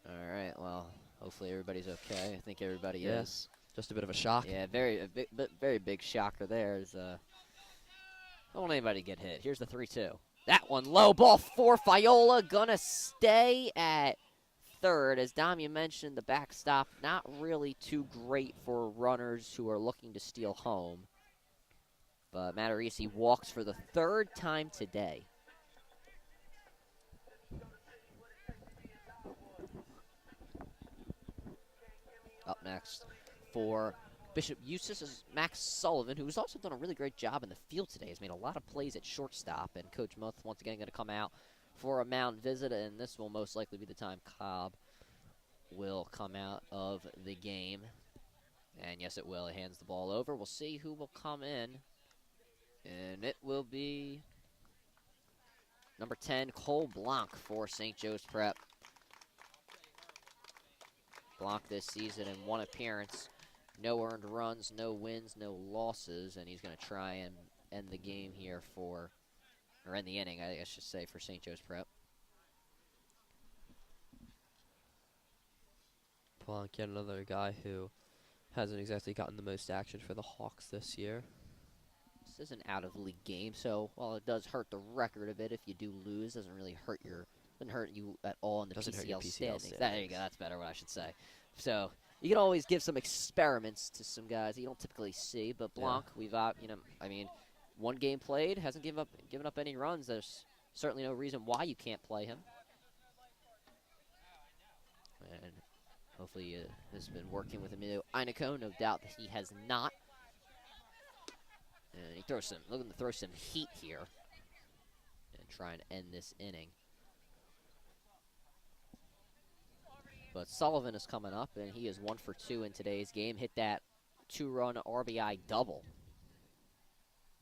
All right, well, hopefully everybody's okay. I think everybody is. Just a bit of a shock. Yeah, very big shocker there. I don't want anybody to get hit. Here's the 3-2. That one low ball for Fiola. Gonna stay at third. As Dom, you mentioned, the backstop not really too great for runners who are looking to steal home. But Matarisi walks for the third time today. Up next for Bishop Eustace is Max Sullivan, who's also done a really great job in the field today. Has made a lot of plays at shortstop, and Coach Muth once again going to come out for a mound visit, and this will most likely be the time Cobb will come out of the game. And yes, it will. It hands the ball over. We'll see who will come in, and it will be number 10, Cole Blanc for St. Joe's Prep. Blanc this season in one appearance. No earned runs, no wins, no losses, and he's going to try and end the game here or end the inning, I should say, for St. Joe's Prep. Blanc, yet another guy who hasn't exactly gotten the most action for the Hawks this year. This is an out-of-league game, so while it does hurt the record a bit if you do lose, doesn't hurt you at all in the PCL standings. There you go. That's better what I should say. So you can always give some experiments to some guys that you don't typically see. But Blanc, we've one game played, hasn't given up any runs. There's certainly no reason why you can't play him. And hopefully he has been working with Emilio Iniko. No doubt that he has not. And he looking to throw some heat here and try and end this inning. But Sullivan is coming up, and he is 1 for 2 in today's game. Hit that 2-run RBI double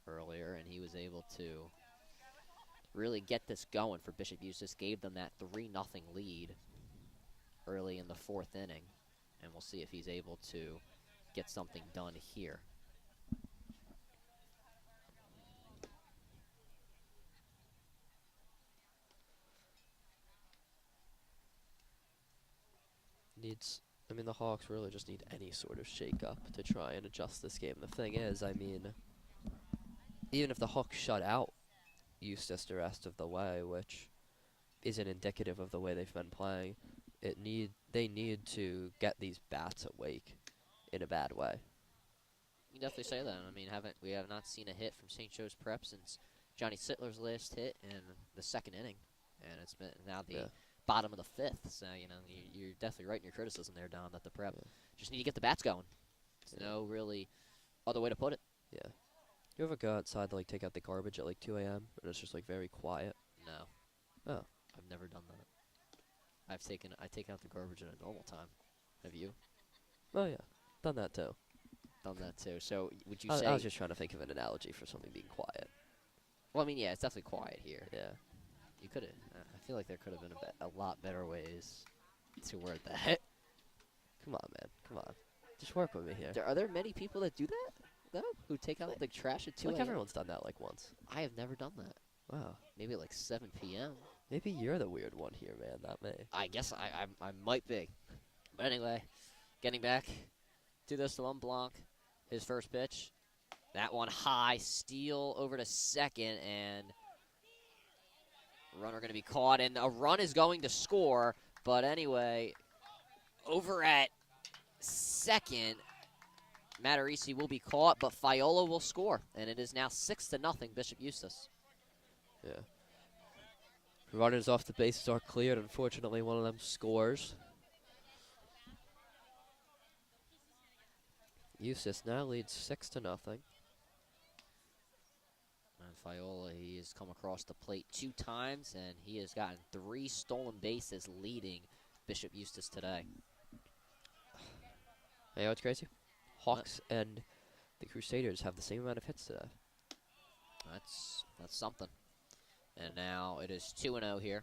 earlier, and he was able to really get this going for Bishop Eustace. Gave them that 3-0 lead early in the 4th inning, and we'll see if he's able to get something done here. The Hawks really just need any sort of shake-up to try and adjust this game. The thing is, even if the Hawks shut out Eustace the rest of the way, which isn't indicative of the way they've been playing, they need to get these bats awake in a bad way. You definitely say that. We have not seen a hit from St. Joe's Prep since Johnny Sittler's last hit in the 2nd inning, and it's been now the bottom of the 5th. So you're definitely right in your criticism there, Don, that the Prep just need to get the bats going. There's no really other way to put it. Yeah. You ever go outside to take out the garbage at 2 a.m. and it's just very quiet? No. Oh. I've never done that. I take out the garbage at a normal time. Have you? Oh yeah, done that too. Done that too. So would you say? I was just trying to think of an analogy for something being quiet. Well, I mean, yeah, it's definitely quiet here. Yeah. You could have. I feel like there could have been a lot better ways to word that. Come on, man. Come on. Just work with me here. Are there many people that do that though? Who take out the trash at 2 Like a.m.? everyone's done that like once. I have never done that. Wow. Maybe at like 7 p.m. Maybe you're the weird one here, man, not me. I guess I might be. But anyway, getting back to this one, Blanc, his first pitch. That one high, steal over to second, and runner going to be caught, and a run is going to score. But anyway, over at second, Matarisi will be caught, but Fiola will score, and it is now 6-0 Bishop Eustace. Yeah. Runners off the bases are cleared. Unfortunately, one of them scores. Eustace now leads 6-0. And Fiola, he has come across the plate 2 times, and he has gotten 3 stolen bases leading Bishop Eustace today. You know what's crazy? Hawks and the Crusaders have the same amount of hits today. That's something. And now it is 2-0 here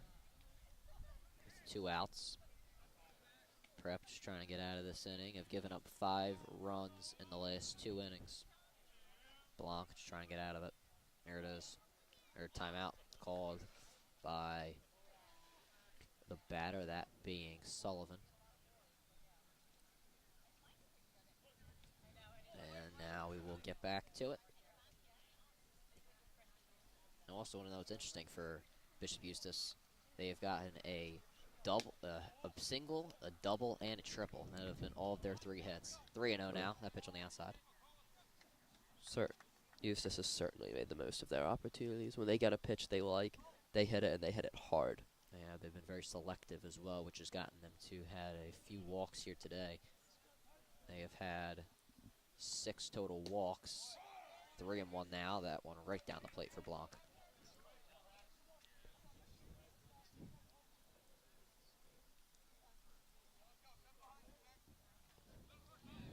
with 2 outs. Prep just trying to get out of this inning. Have given up 5 runs in the last 2 innings. Blanc just trying to get out of it. There it is. Or timeout called by the batter, that being Sullivan. And now we will get back to it. I also want to know what's interesting for Bishop Eustace. They have gotten a double, a single, a double, and a triple. That have been all of their 3 hits. 3-0 now. That pitch on the outside. Eustace has certainly made the most of their opportunities. When they get a pitch they like, they hit it, and they hit it hard. Yeah, they've been very selective as well, which has gotten them to had a few walks here today. They have had 6 total walks. 3-1 now. That one right down the plate for Blanc.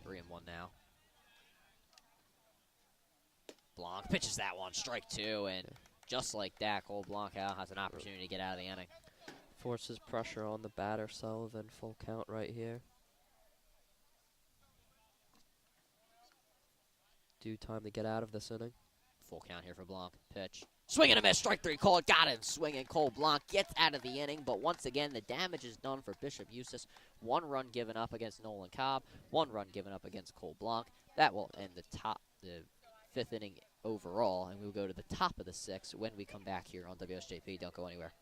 3-1 now. Blanc pitches that one, strike 2, and just like that, Cole Blanco has an opportunity to get out of the inning. Forces pressure on the batter, Sullivan. Full count right here. Due time to get out of this inning. Full count here for Blanc. Pitch. Swing and a miss. Strike 3 called. Got it. Swinging. Cole Blanc gets out of the inning. But once again, the damage is done for Bishop Eustace. 1 run given up against Nolan Cobb. 1 run given up against Cole Blanc. That will end the 5th inning overall. And we'll go to the top of the 6th when we come back here on WSJP. Don't go anywhere.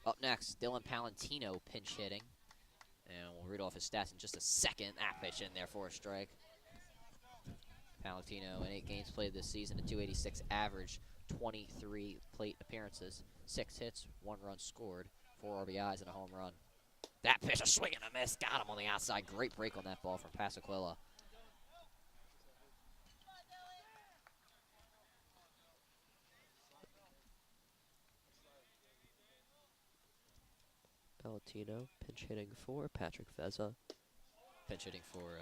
Up next, Dylan Palantino pinch hitting. And we'll read off his stats in just a second. That pitch in there for a strike. Palantino in 8 games played this season, a 286 average, 23 plate appearances, 6 hits, 1 run scored, 4 RBIs, and a home run. That pitch, a swing and a miss, got him on the outside. Great break on that ball from Pasaquilla. Palantino pinch hitting for Patrick Veza. Pinch hitting for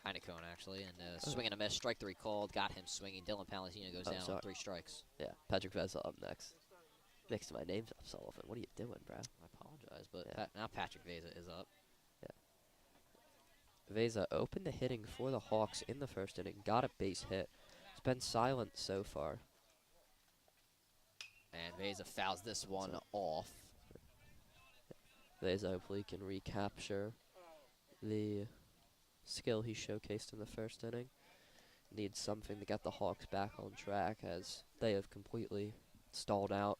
Heinekone, actually, and swing and a miss, strike 3 called, got him swinging. Dylan Palantino goes down on 3 strikes. Yeah, Patrick Veza up next. Mixing my names up, Sullivan. What are you doing, bro? I apologize, but Yeah. now Patrick Veza is up. Yeah. Veza opened the hitting for the Hawks in the first inning, got a base hit. It's been silent so far. And Veza fouls this one off. Veza hopefully can recapture the skill he showcased in the first inning. Needs something to get the Hawks back on track as they have completely stalled out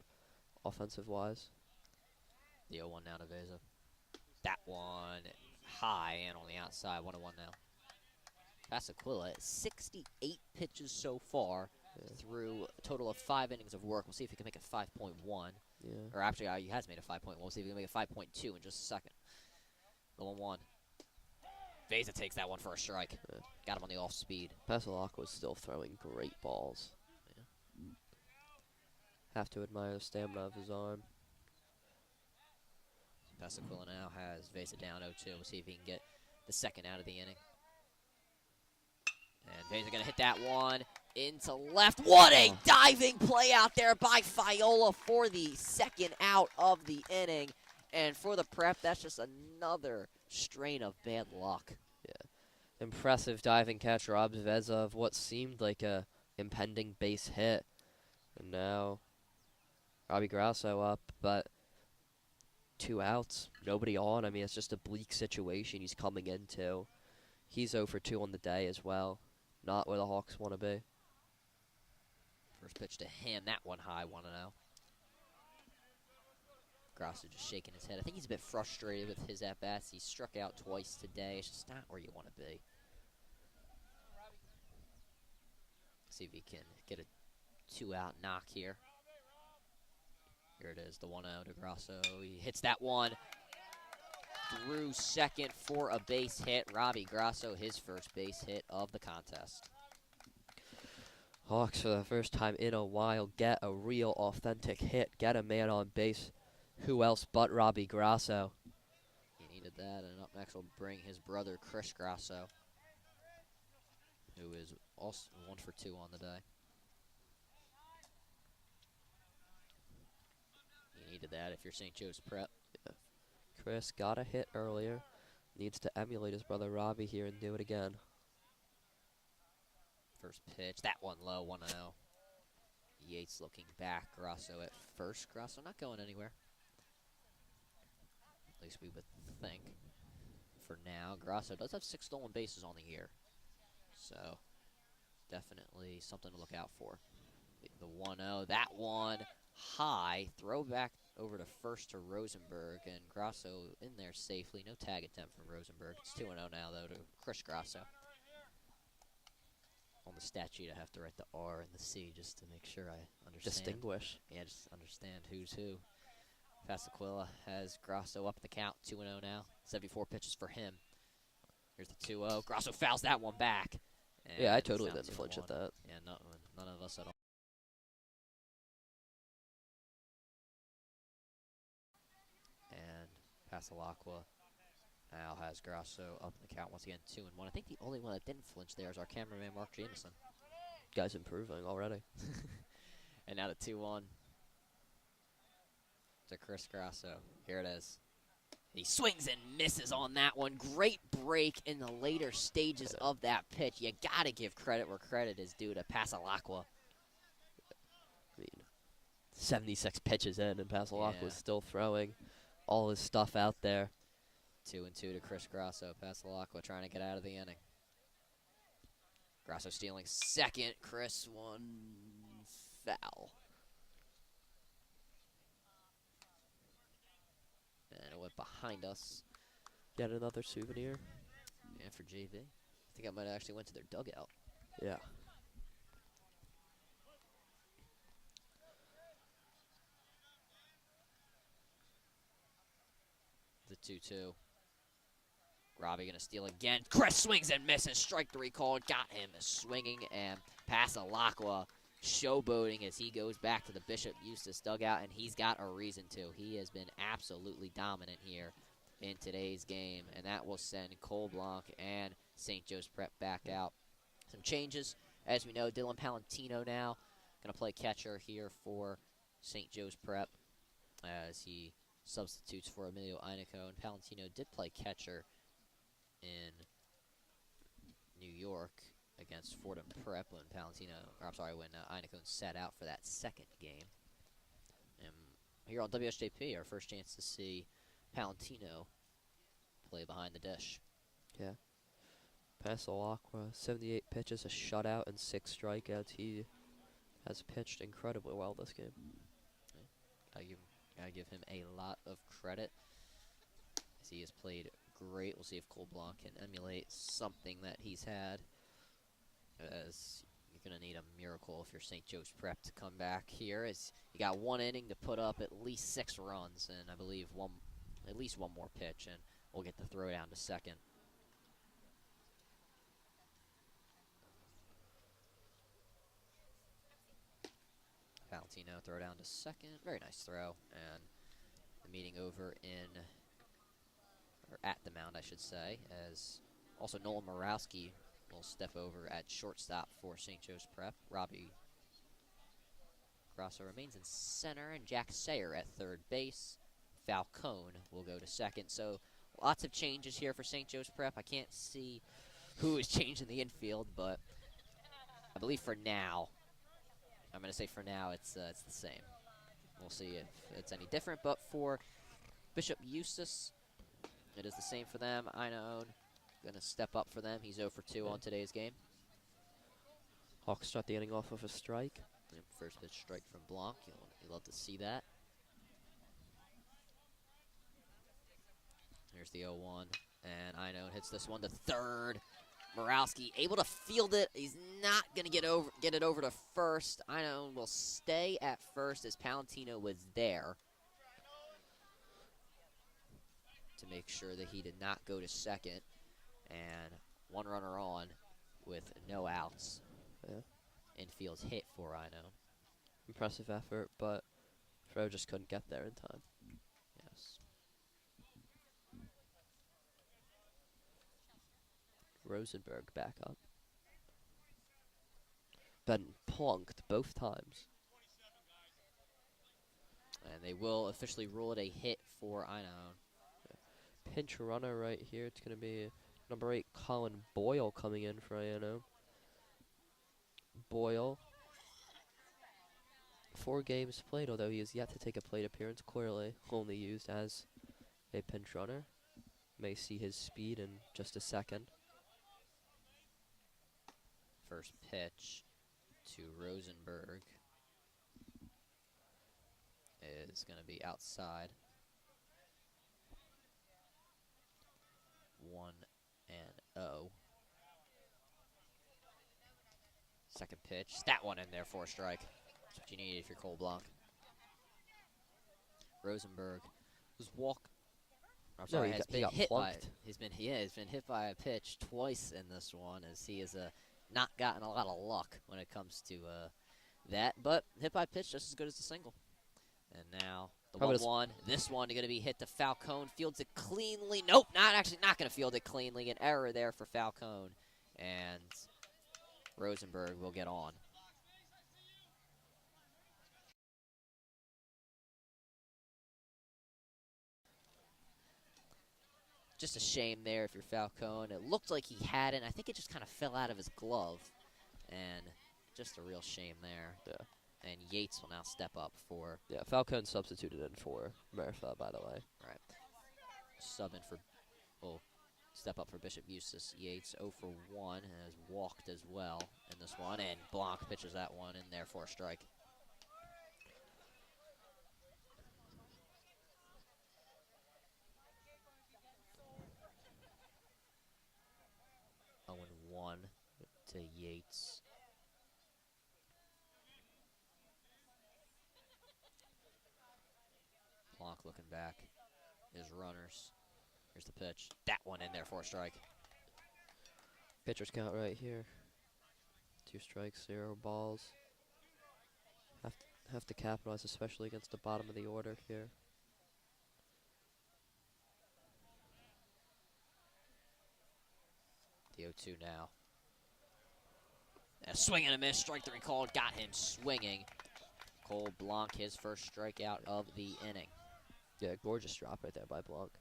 offensive-wise. The 0-1 now to Veza. That one high and on the outside, 1-1 now. Pasaquilla, 68 pitches so far through a total of 5 innings of work. We'll see if he can make it 5.1. Yeah. Or actually, he has made a 5.1. We'll see if he can make it 5.2 in just a second. The 1-1. Veza takes that one for a strike. Yeah. Got him on the off speed. Pasalak was still throwing great balls. Yeah. Have to admire the stamina of his arm. Pasaquilla now has Veza down 0-2. We'll see if he can get the second out of the inning. And Veza going to hit that one into left. What a diving play out there by Fiola for the second out of the inning. And for the Prep, that's just another strain of bad luck. Yeah. Impressive diving catch, robs Veza of what seemed like a impending base hit. And now Robbie Grasso up, but 2 outs, nobody on. I mean, it's just a bleak situation he's coming into. He's 0 for 2 on the day as well. Not where the Hawks want to be. First pitch to him, that one high, 1-0. Grasso just shaking his head. I think he's a bit frustrated with his at-bats. He struck out twice today. It's just not where you want to be. See if he can get a 2-out knock here. Here it is, the 1-0 to Grasso. He hits that one through second for a base hit. Robbie Grasso, his first base hit of the contest. Hawks, for the first time in a while, get a real authentic hit. Get a man on base. Who else but Robbie Grasso? He needed that, and up next will bring his brother, Chris Grasso, who is also 1 for 2 on the day. He needed that if you're St. Joe's Prep. Yeah. Chris got a hit earlier. Needs to emulate his brother Robbie here and do it again. First pitch, that one low, 1-0. Yates looking back, Grasso at first. Grasso not going anywhere. At least we would think. For now, Grasso does have 6 stolen bases on the year. So, definitely something to look out for. The 1-0, that one high, throw back over to first to Rosenberg, and Grasso in there safely. No tag attempt from Rosenberg. It's 2-0 now, though, to Chris Grasso. On the stat sheet, I have to write the R and the C just to make sure I understand. Distinguish. Yeah, just understand who's who. Pasaquilla has Grasso up the count, 2-0 now. 74 pitches for him. Here's the 2-0. Grasso fouls that one back. Yeah, I totally didn't flinch at that. Yeah, none of us at all. And Pasalacqua now has Grasso up the count once again, 2-1. I think the only one that didn't flinch there is our cameraman, Mark Jameson. Guy's improving already. And now the 2-1 to Chris Grasso. Here it is. He swings and misses on that one. Great break in the later stages of that pitch. You got to give credit where credit is due to Pasalacqua. I mean, 76 pitches in, and Pasalak was still throwing all his stuff out there. 2-2 to Chris Grasso. Pasalacqua trying to get out of the inning. Grasso stealing second. Chris one foul. And it went behind us. Yet another souvenir. And for JV. I think I might have actually went to their dugout. Yeah. The 2-2. Robbie gonna steal again. Chris swings and misses. Strike 3 called. Got him swinging and Pasalakwa showboating as he goes back to the Bishop Eustace dugout, and he's got a reason to. He has been absolutely dominant here in today's game, and that will send Cole Blanc and St. Joe's Prep back out. Some changes. As we know, Dylan Palantino now gonna play catcher here for St. Joe's Prep as he substitutes for Emilio Ineco, and Palantino did play catcher in New York against Fordham Prep when when Ineco sat out for that second game. And here on WSJP, our first chance to see Palantino play behind the dish. Yeah. Pasalakwa, 78 pitches, a shutout, and 6 strikeouts. He has pitched incredibly well this game. I give him a lot of credit as he has played great. We'll see if Cole Blanc can emulate something that he's had, as you're going to need a miracle if you're St. Joe's Prep to come back here, as you got 1 inning to put up at least 6 runs, and I believe at least one more pitch, and we'll get the throw down to second. Valentino throw down to second. Very nice throw, and the meeting over at the mound, I should say, as also Nolan Morawski will step over at shortstop for St. Joe's Prep. Robbie Grasso remains in center, and Jack Sayer at third base. Falcone will go to second. So lots of changes here for St. Joe's Prep. I can't see who is changing the infield, but I believe for now, I'm going to say for now it's the same. We'll see if it's any different, but for Bishop Eustace, it is the same for them. Ione going to step up for them. He's 0 for 2 on today's game. Hawks start the inning off with a strike. Yep, first pitch strike from Blanc. You'll love to see that. Here's the 0-1, and Ione hits this one to third. Morawski able to field it. He's not going to get it over to first. Ione will stay at first as Palantino was there to make sure that he did not go to second. And 1 runner on with no outs. Yeah. Infield's hit for Ione. Impressive effort, but Fro just couldn't get there in time. Yes. Rosenberg back up. Been plunked both times. And they will officially rule it a hit for Ione. Pinch runner right here. It's going to be number 8, Colin Boyle, coming in for Ione. Boyle, 4 games played, although he has yet to take a plate appearance. Clearly only used as a pinch runner. May see his speed in just a second. First pitch to Rosenberg is going to be outside. 1-0. Second pitch. That one in there for a strike. That's what you need if you're Cole Blanc. Rosenberg was I'm sorry, he has got been hit by. plunked. He's been hit by a pitch twice in this one, as he has not gotten a lot of luck when it comes to that. But hit by pitch just as good as the single. And now the 1-1. This one going to be hit to Falcone. Fields it cleanly. Nope, not going to field it cleanly. An error there for Falcone, and Rosenberg will get on. Just a shame there if you're Falcone. It looked like he had it. I think it just kind of fell out of his glove. And just a real shame there. Yeah. And Yates will now step up for... Yeah, Falcone substituted in for Murpha, by the way. Right. Step up for Bishop Eustace. Yates 0 for 1 and has walked as well in this one. And Blanc pitches that one in there for a strike. to Yates. Blanc looking back. His runners. Here's the pitch. That one in there for a strike. Pitcher's count right here. 2 strikes, 0 balls. Have to capitalize, especially against the bottom of the order here. The 0-2 now. A swing and a miss. Strike 3 called. Got him swinging. Cole Blanc, his first strikeout of the inning. Yeah, gorgeous drop right there by Blanc.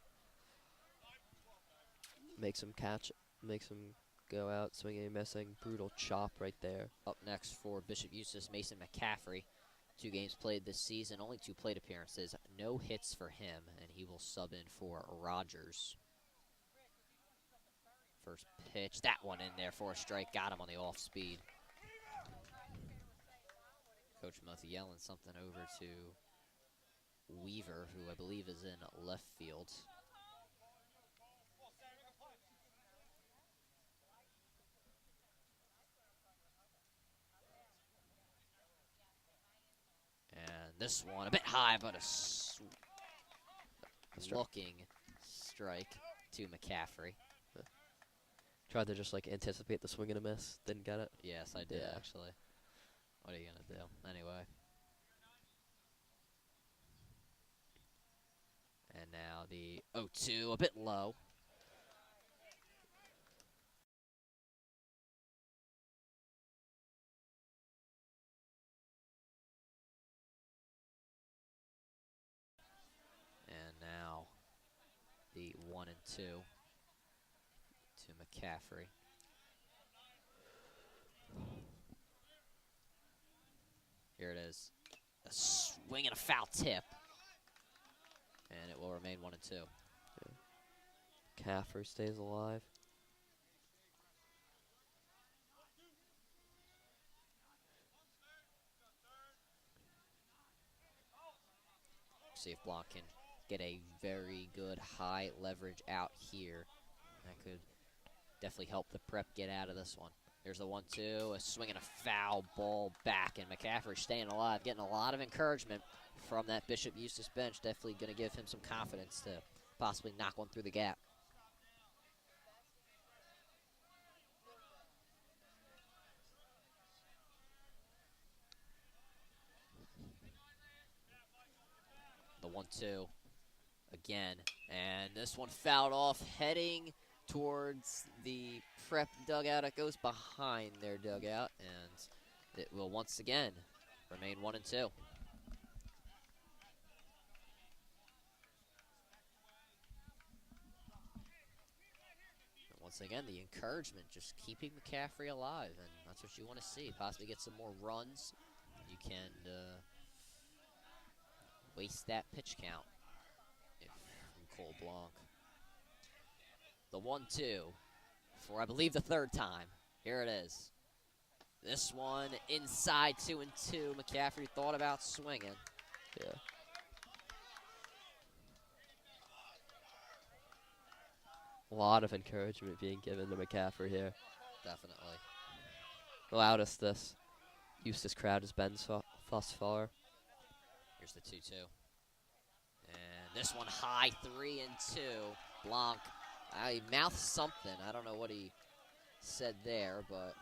Makes him catch, makes him go out, swinging and missing. Brutal chop right there. Up next for Bishop Eustace, Mason McCaffrey. 2 games played this season, only 2 plate appearances. No hits for him, and he will sub in for Rogers. First pitch, that one in there for a strike. Got him on the off speed. Coach must yelling something over to Weaver, who I believe is in left field. And this one a bit high, but a looking strike to McCaffrey. Tried to just like anticipate the swing and a miss. Didn't get it. Yes, I did Yeah. actually. What are you gonna do? Anyway. And now the 0-2, a bit low. And now the 1-2 to McCaffrey. Here it is. A swing and a foul tip. And it will remain 1-2. McCaffrey stays alive. See if Blanc can get a very good high leverage out here. That could definitely help the Prep get out of this one. Here's the 1-2, a swing and a foul ball back, and McCaffrey staying alive, getting a lot of encouragement from that Bishop Eustace bench. Definitely going to give him some confidence to possibly knock one through the gap. The 1-2 again, and this one fouled off, heading towards the Prep dugout. It goes behind their dugout, and it will once again remain 1-2. Once again, the encouragement, just keeping McCaffrey alive, and that's what you want to see. Possibly get some more runs. You can waste that pitch count from Cole Blanc. The 1-2 for, I believe, the 3rd time. Here it is. This one inside 2-2. McCaffrey thought about swinging. Yeah. A lot of encouragement being given to McCaffrey here. Definitely. The loudest this Eustace crowd has been thus far. Here's the 2-2. And this one high, 3-2. Blanc, I mouthed something. I don't know what he said there, but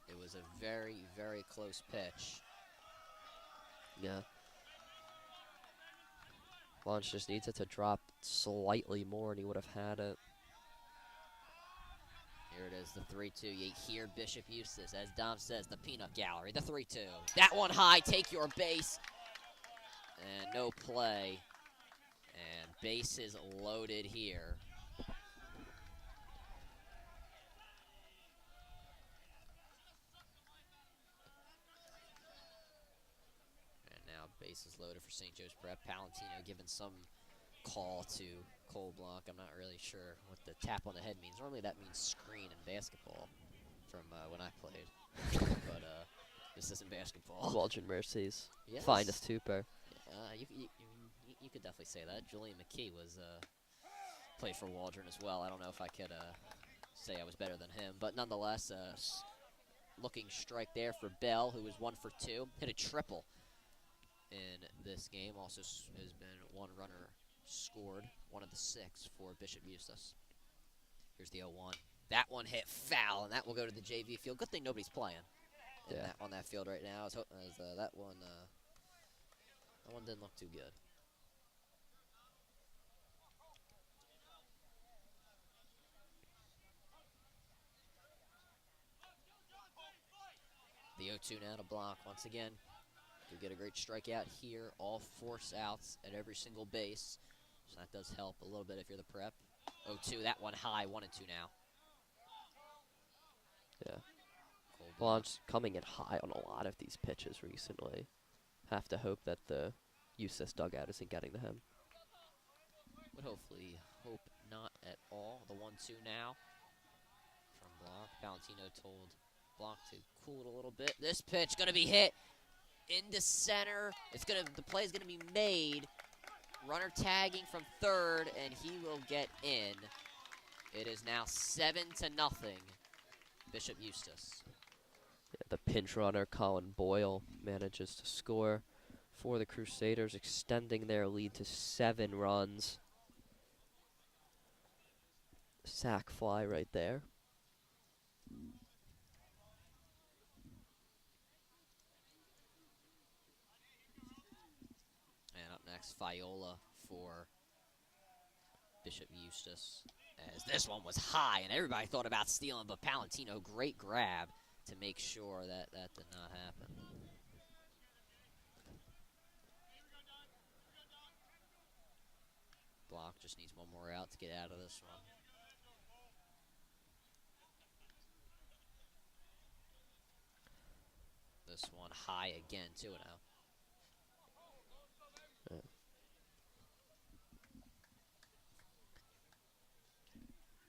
it was a very, very close pitch. Yeah. Launch just needs it to drop slightly more, and he would have had it. Here it is, the 3-2. You hear Bishop Eustace, as Dom says, the peanut gallery, the 3-2. That one high, take your base. And no play. And bases loaded here. And now bases loaded for St. Joe's Prep. Palantino giving some call to Cole Blanc. I'm not really sure what the tap on the head means. Normally that means screen in basketball from when I played. But this isn't basketball. Waldron Mercy's Yes. finest hooper. You could definitely say that. Julian McKee was played for Waldron as well. I don't know if I could say I was better than him, but nonetheless, looking strike there for Bell, who was 1 for 2. Hit a triple in this game. Also has been one runner scored, one of the 6 for Bishop Eustace. Here's the 0-1. That one hit foul, and that will go to the JV field. Good thing nobody's playing on that field right now. That one didn't look too good. The 0-2 now to block once again. Do get a great strikeout here. All 4 outs at every single base. So that does help a little bit if you're the Prep. 0-2, that one high, 1-2 now. Yeah. Blanc's coming in high on a lot of these pitches recently. Have to hope that the Eustace dugout isn't getting to him. Would hopefully hope not at all. The 1-2 now from Blanc. Valentino told Blanc to cool it a little bit. This pitch gonna be hit into center. The play is gonna be made. Runner tagging from third, and he will get in. It is now 7-0. Bishop Eustace. Yeah, the pinch runner, Colin Boyle, manages to score for the Crusaders, extending their lead to 7 runs. Sack fly right there. And up next, Viola for Bishop Eustace. As this one was high, and everybody thought about stealing, but Palantino, great grab to make sure that that did not happen. Block just needs one more out to get out of this one. This one high again, 2-0.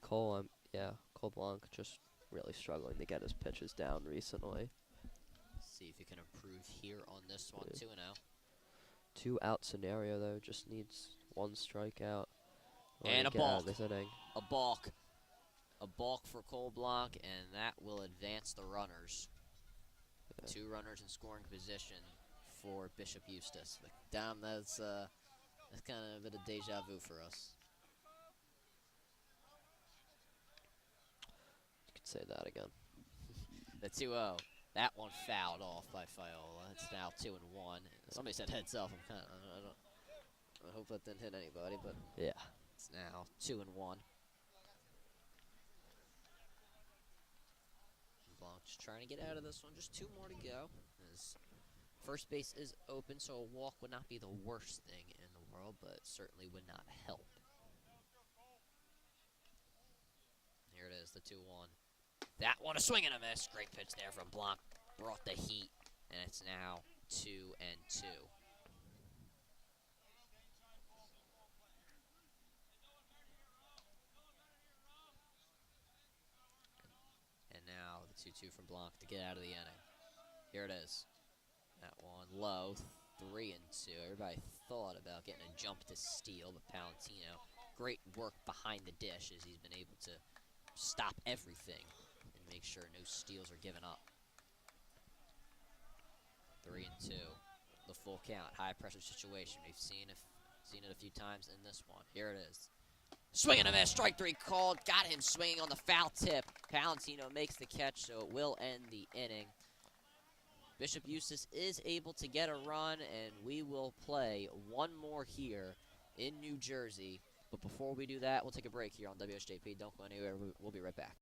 Cole Blanc just really struggling to get his pitches down recently. See if he can improve here on this one, 2-0. 2 out scenario though, just needs 1 strikeout. And a balk. This inning. A balk. A balk for Cole Blanc, and that will advance the runners. Yeah. 2 runners in scoring position for Bishop Eustace. Dom, that's kind of a bit of deja vu for us. You could say that again. The 2-0. That one fouled off by Viola. It's now 2-1. Somebody said heads up. I hope that didn't hit anybody, but yeah, it's now 2-1. Blanc just trying to get out of this one. Just 2 more to go. As first base is open, so a walk would not be the worst thing in the world, but certainly would not help. Here it is, the 2-1. That one, a swing and a miss. Great pitch there from Blanc. Brought the heat, and it's now 2-2. And now the 2-2 from Blanc to get out of the inning. Here it is. That one low, 3-2. Everybody thought about getting a jump to steal, but Palantino, great work behind the dish as he's been able to stop everything and make sure no steals are given up. 3-2. The full count, high pressure situation. We've seen it a few times in this one. Here it is. Swing and a miss, strike 3 called. Got him swinging on the foul tip. Palantino makes the catch, so it will end the inning. Bishop Eustace is able to get a run, and we will play one more here in New Jersey. But before we do that, we'll take a break here on WSJP. Don't go anywhere. We'll be right back.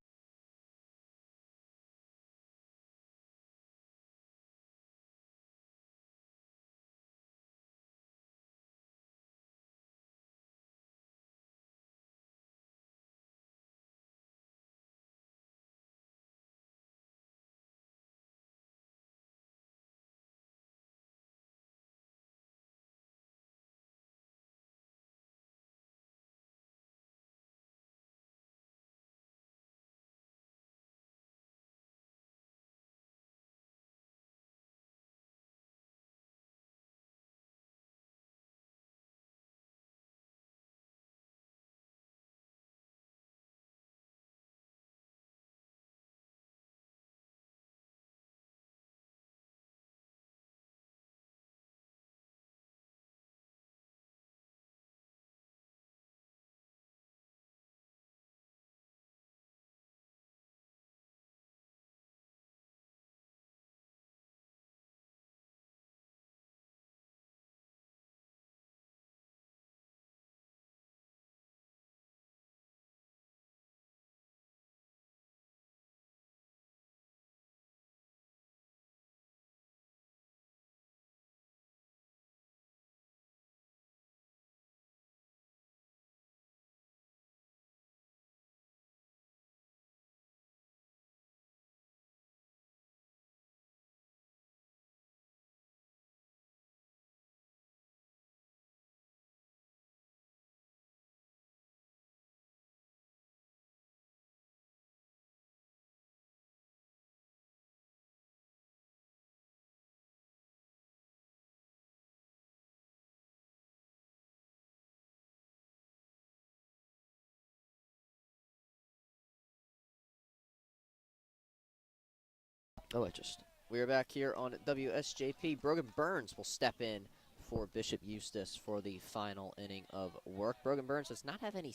Oh, I just. We are back here on WSJP. Brogan Burns will step in for Bishop Eustace for the final inning of work. Brogan Burns does not have any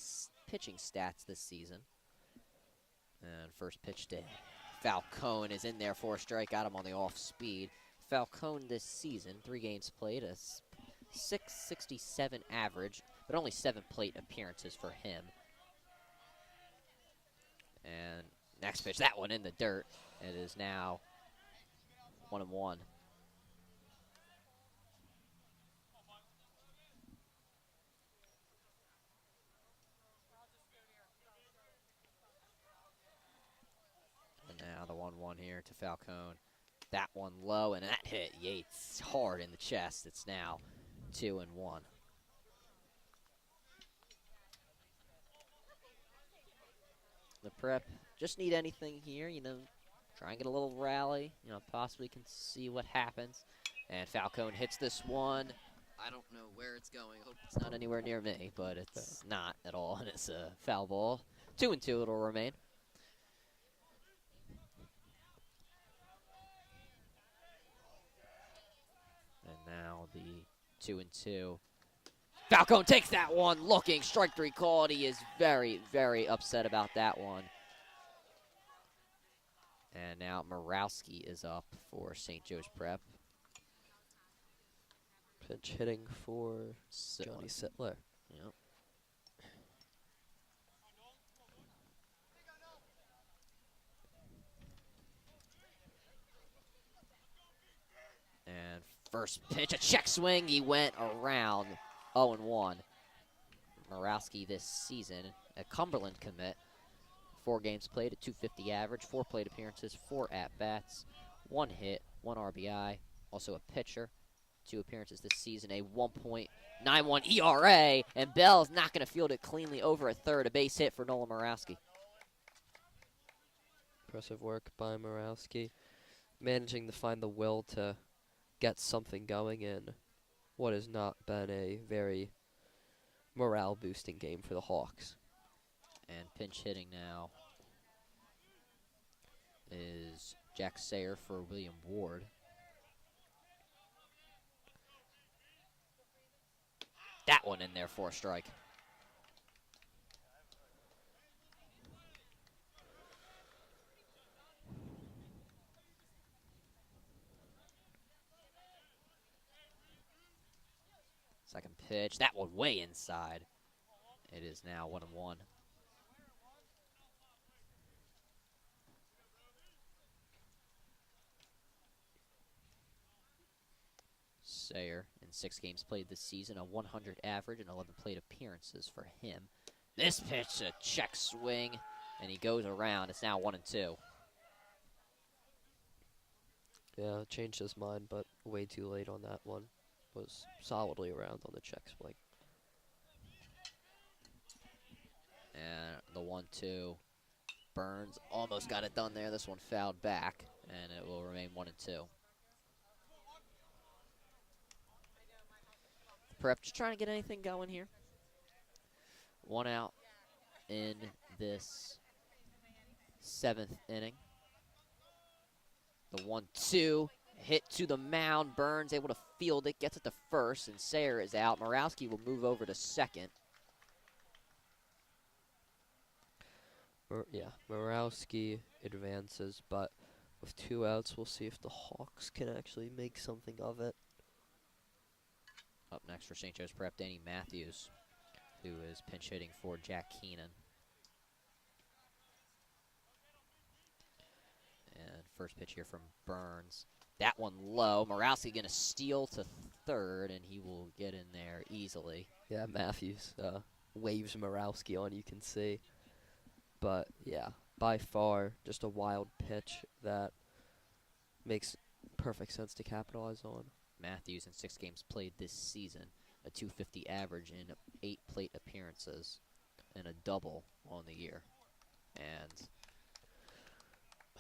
pitching stats this season. And first pitch to Falcone is in there for a strike. Got him on the off speed. Falcone this season, 3 games played, a .667 average, but only 7 plate appearances for him. And next pitch, that one in the dirt. It is now 1-1. And now the 1-1 here to Falcone. That one low, and that hit Yates hard in the chest. It's now 2-1. The Prep just need anything here, try and get a little rally, possibly can see what happens. And Falcone hits this one. I don't know where it's going. I hope it's not anywhere near me, but it's not at all, and it's a foul ball. 2-2 it'll remain. And now the 2-2. Falcone takes that one, looking, strike 3 called. He is very, very upset about that one. And now Morawski is up for St. Joe's Prep. Pinch hitting for Johnny Sittler. Yep. And first pitch, a check swing. He went around 0-1. Morawski this season, a Cumberland commit. 4 games played, a .250 average, 4 plate appearances, 4 at-bats, 1 hit, 1 RBI. Also a pitcher. 2 appearances this season, a 1.91 ERA. And Bell's not going to field it cleanly over a third. A base hit for Nolan Morawski. Impressive work by Morawski. Managing to find the will to get something going in what has not been a very morale-boosting game for the Hawks. And pinch hitting now is Jack Sayer for William Ward. That one in there for a strike. Second pitch, that one way inside. It is now 1-1. Sayer in 6 games played this season, a 100 average and 11 plate appearances for him. This pitch, a check swing, and he goes around. It's now 1-2. Yeah, changed his mind, but way too late on that one. Was solidly around on the check swing. And the 1-2. Burns almost got it done there. This one fouled back, and it will remain 1-2. Prep just trying to get anything going here. 1 out in this 7th inning. The 1-2 hit to the mound. Burns able to field it, gets it to first, and Sayer is out. Morawski will move over to second. Morawski advances, but with 2 outs, we'll see if the Hawks can actually make something of it. Up next for St. Joe's Prep, Danny Matthews, who is pinch hitting for Jack Keenan. And first pitch here from Burns. That one low. Morawski going to steal to third, and he will get in there easily. Yeah, Matthews waves Morawski on, you can see. But, yeah, by far, just a wild pitch that makes perfect sense to capitalize on. Matthews in 6 games played this season, a .250 average in 8 plate appearances, and a double on the year. And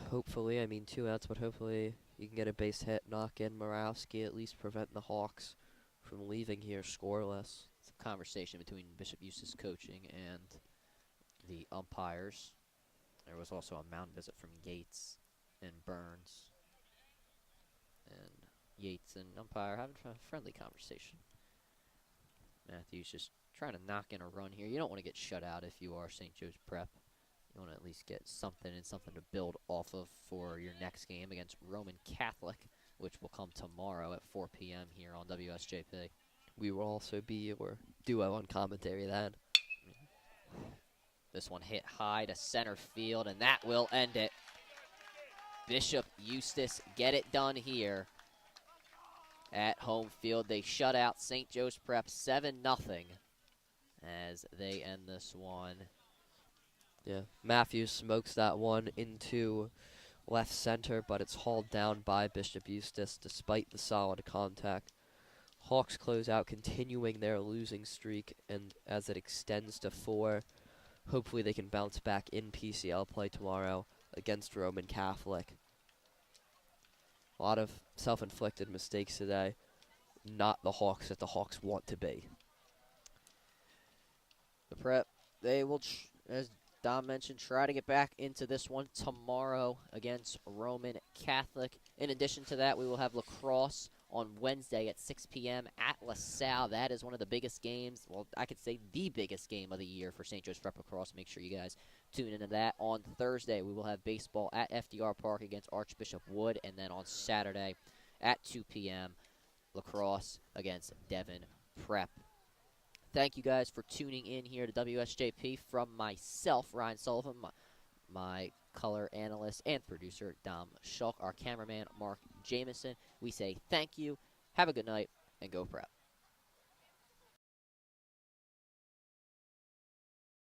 hopefully, 2 outs, but hopefully you can get a base hit, knock in Morawski, at least prevent the Hawks from leaving here scoreless. it's a conversation between Bishop Eustace coaching and the umpires. There was also a mound visit from Gates and Burns. And Yates and umpire having a friendly conversation. Matthews just trying to knock in a run here. You don't want to get shut out if you are St. Joe's Prep. You want to at least get something and something to build off of for your next game against Roman Catholic, which will come tomorrow at 4 p.m. here on WSJP. We will also be your duo on commentary then. This one hit high to center field, and that will end it. Bishop Eustace get it done here at home field. They shut out St. Joe's Prep 7-0 as they end this one. Yeah, Matthews smokes that one into left center, but it's hauled down by Bishop Eustace despite the solid contact. Hawks close out, continuing their losing streak, and as it extends to 4, hopefully they can bounce back in PCL play tomorrow against Roman Catholic. A lot of self-inflicted mistakes today. Not the Hawks that the Hawks want to be. The Prep, they will, as Dom mentioned, try to get back into this one tomorrow against Roman Catholic. In addition to that, we will have lacrosse on Wednesday at 6 p.m. at LaSalle. That is one of the biggest games, well, I could say the biggest game of the year for St. Joe's Prep Lacrosse. Make sure you guys tune into that. On Thursday, we will have baseball at FDR Park against Archbishop Wood, and then on Saturday at 2 p.m., lacrosse against Devon Prep. Thank you guys for tuning in here to WSJP. From myself, Ryan Sullivan, my color analyst and producer, Dom Schalk, our cameraman, Mark Jameson, we say thank you, have a good night, and go Prep.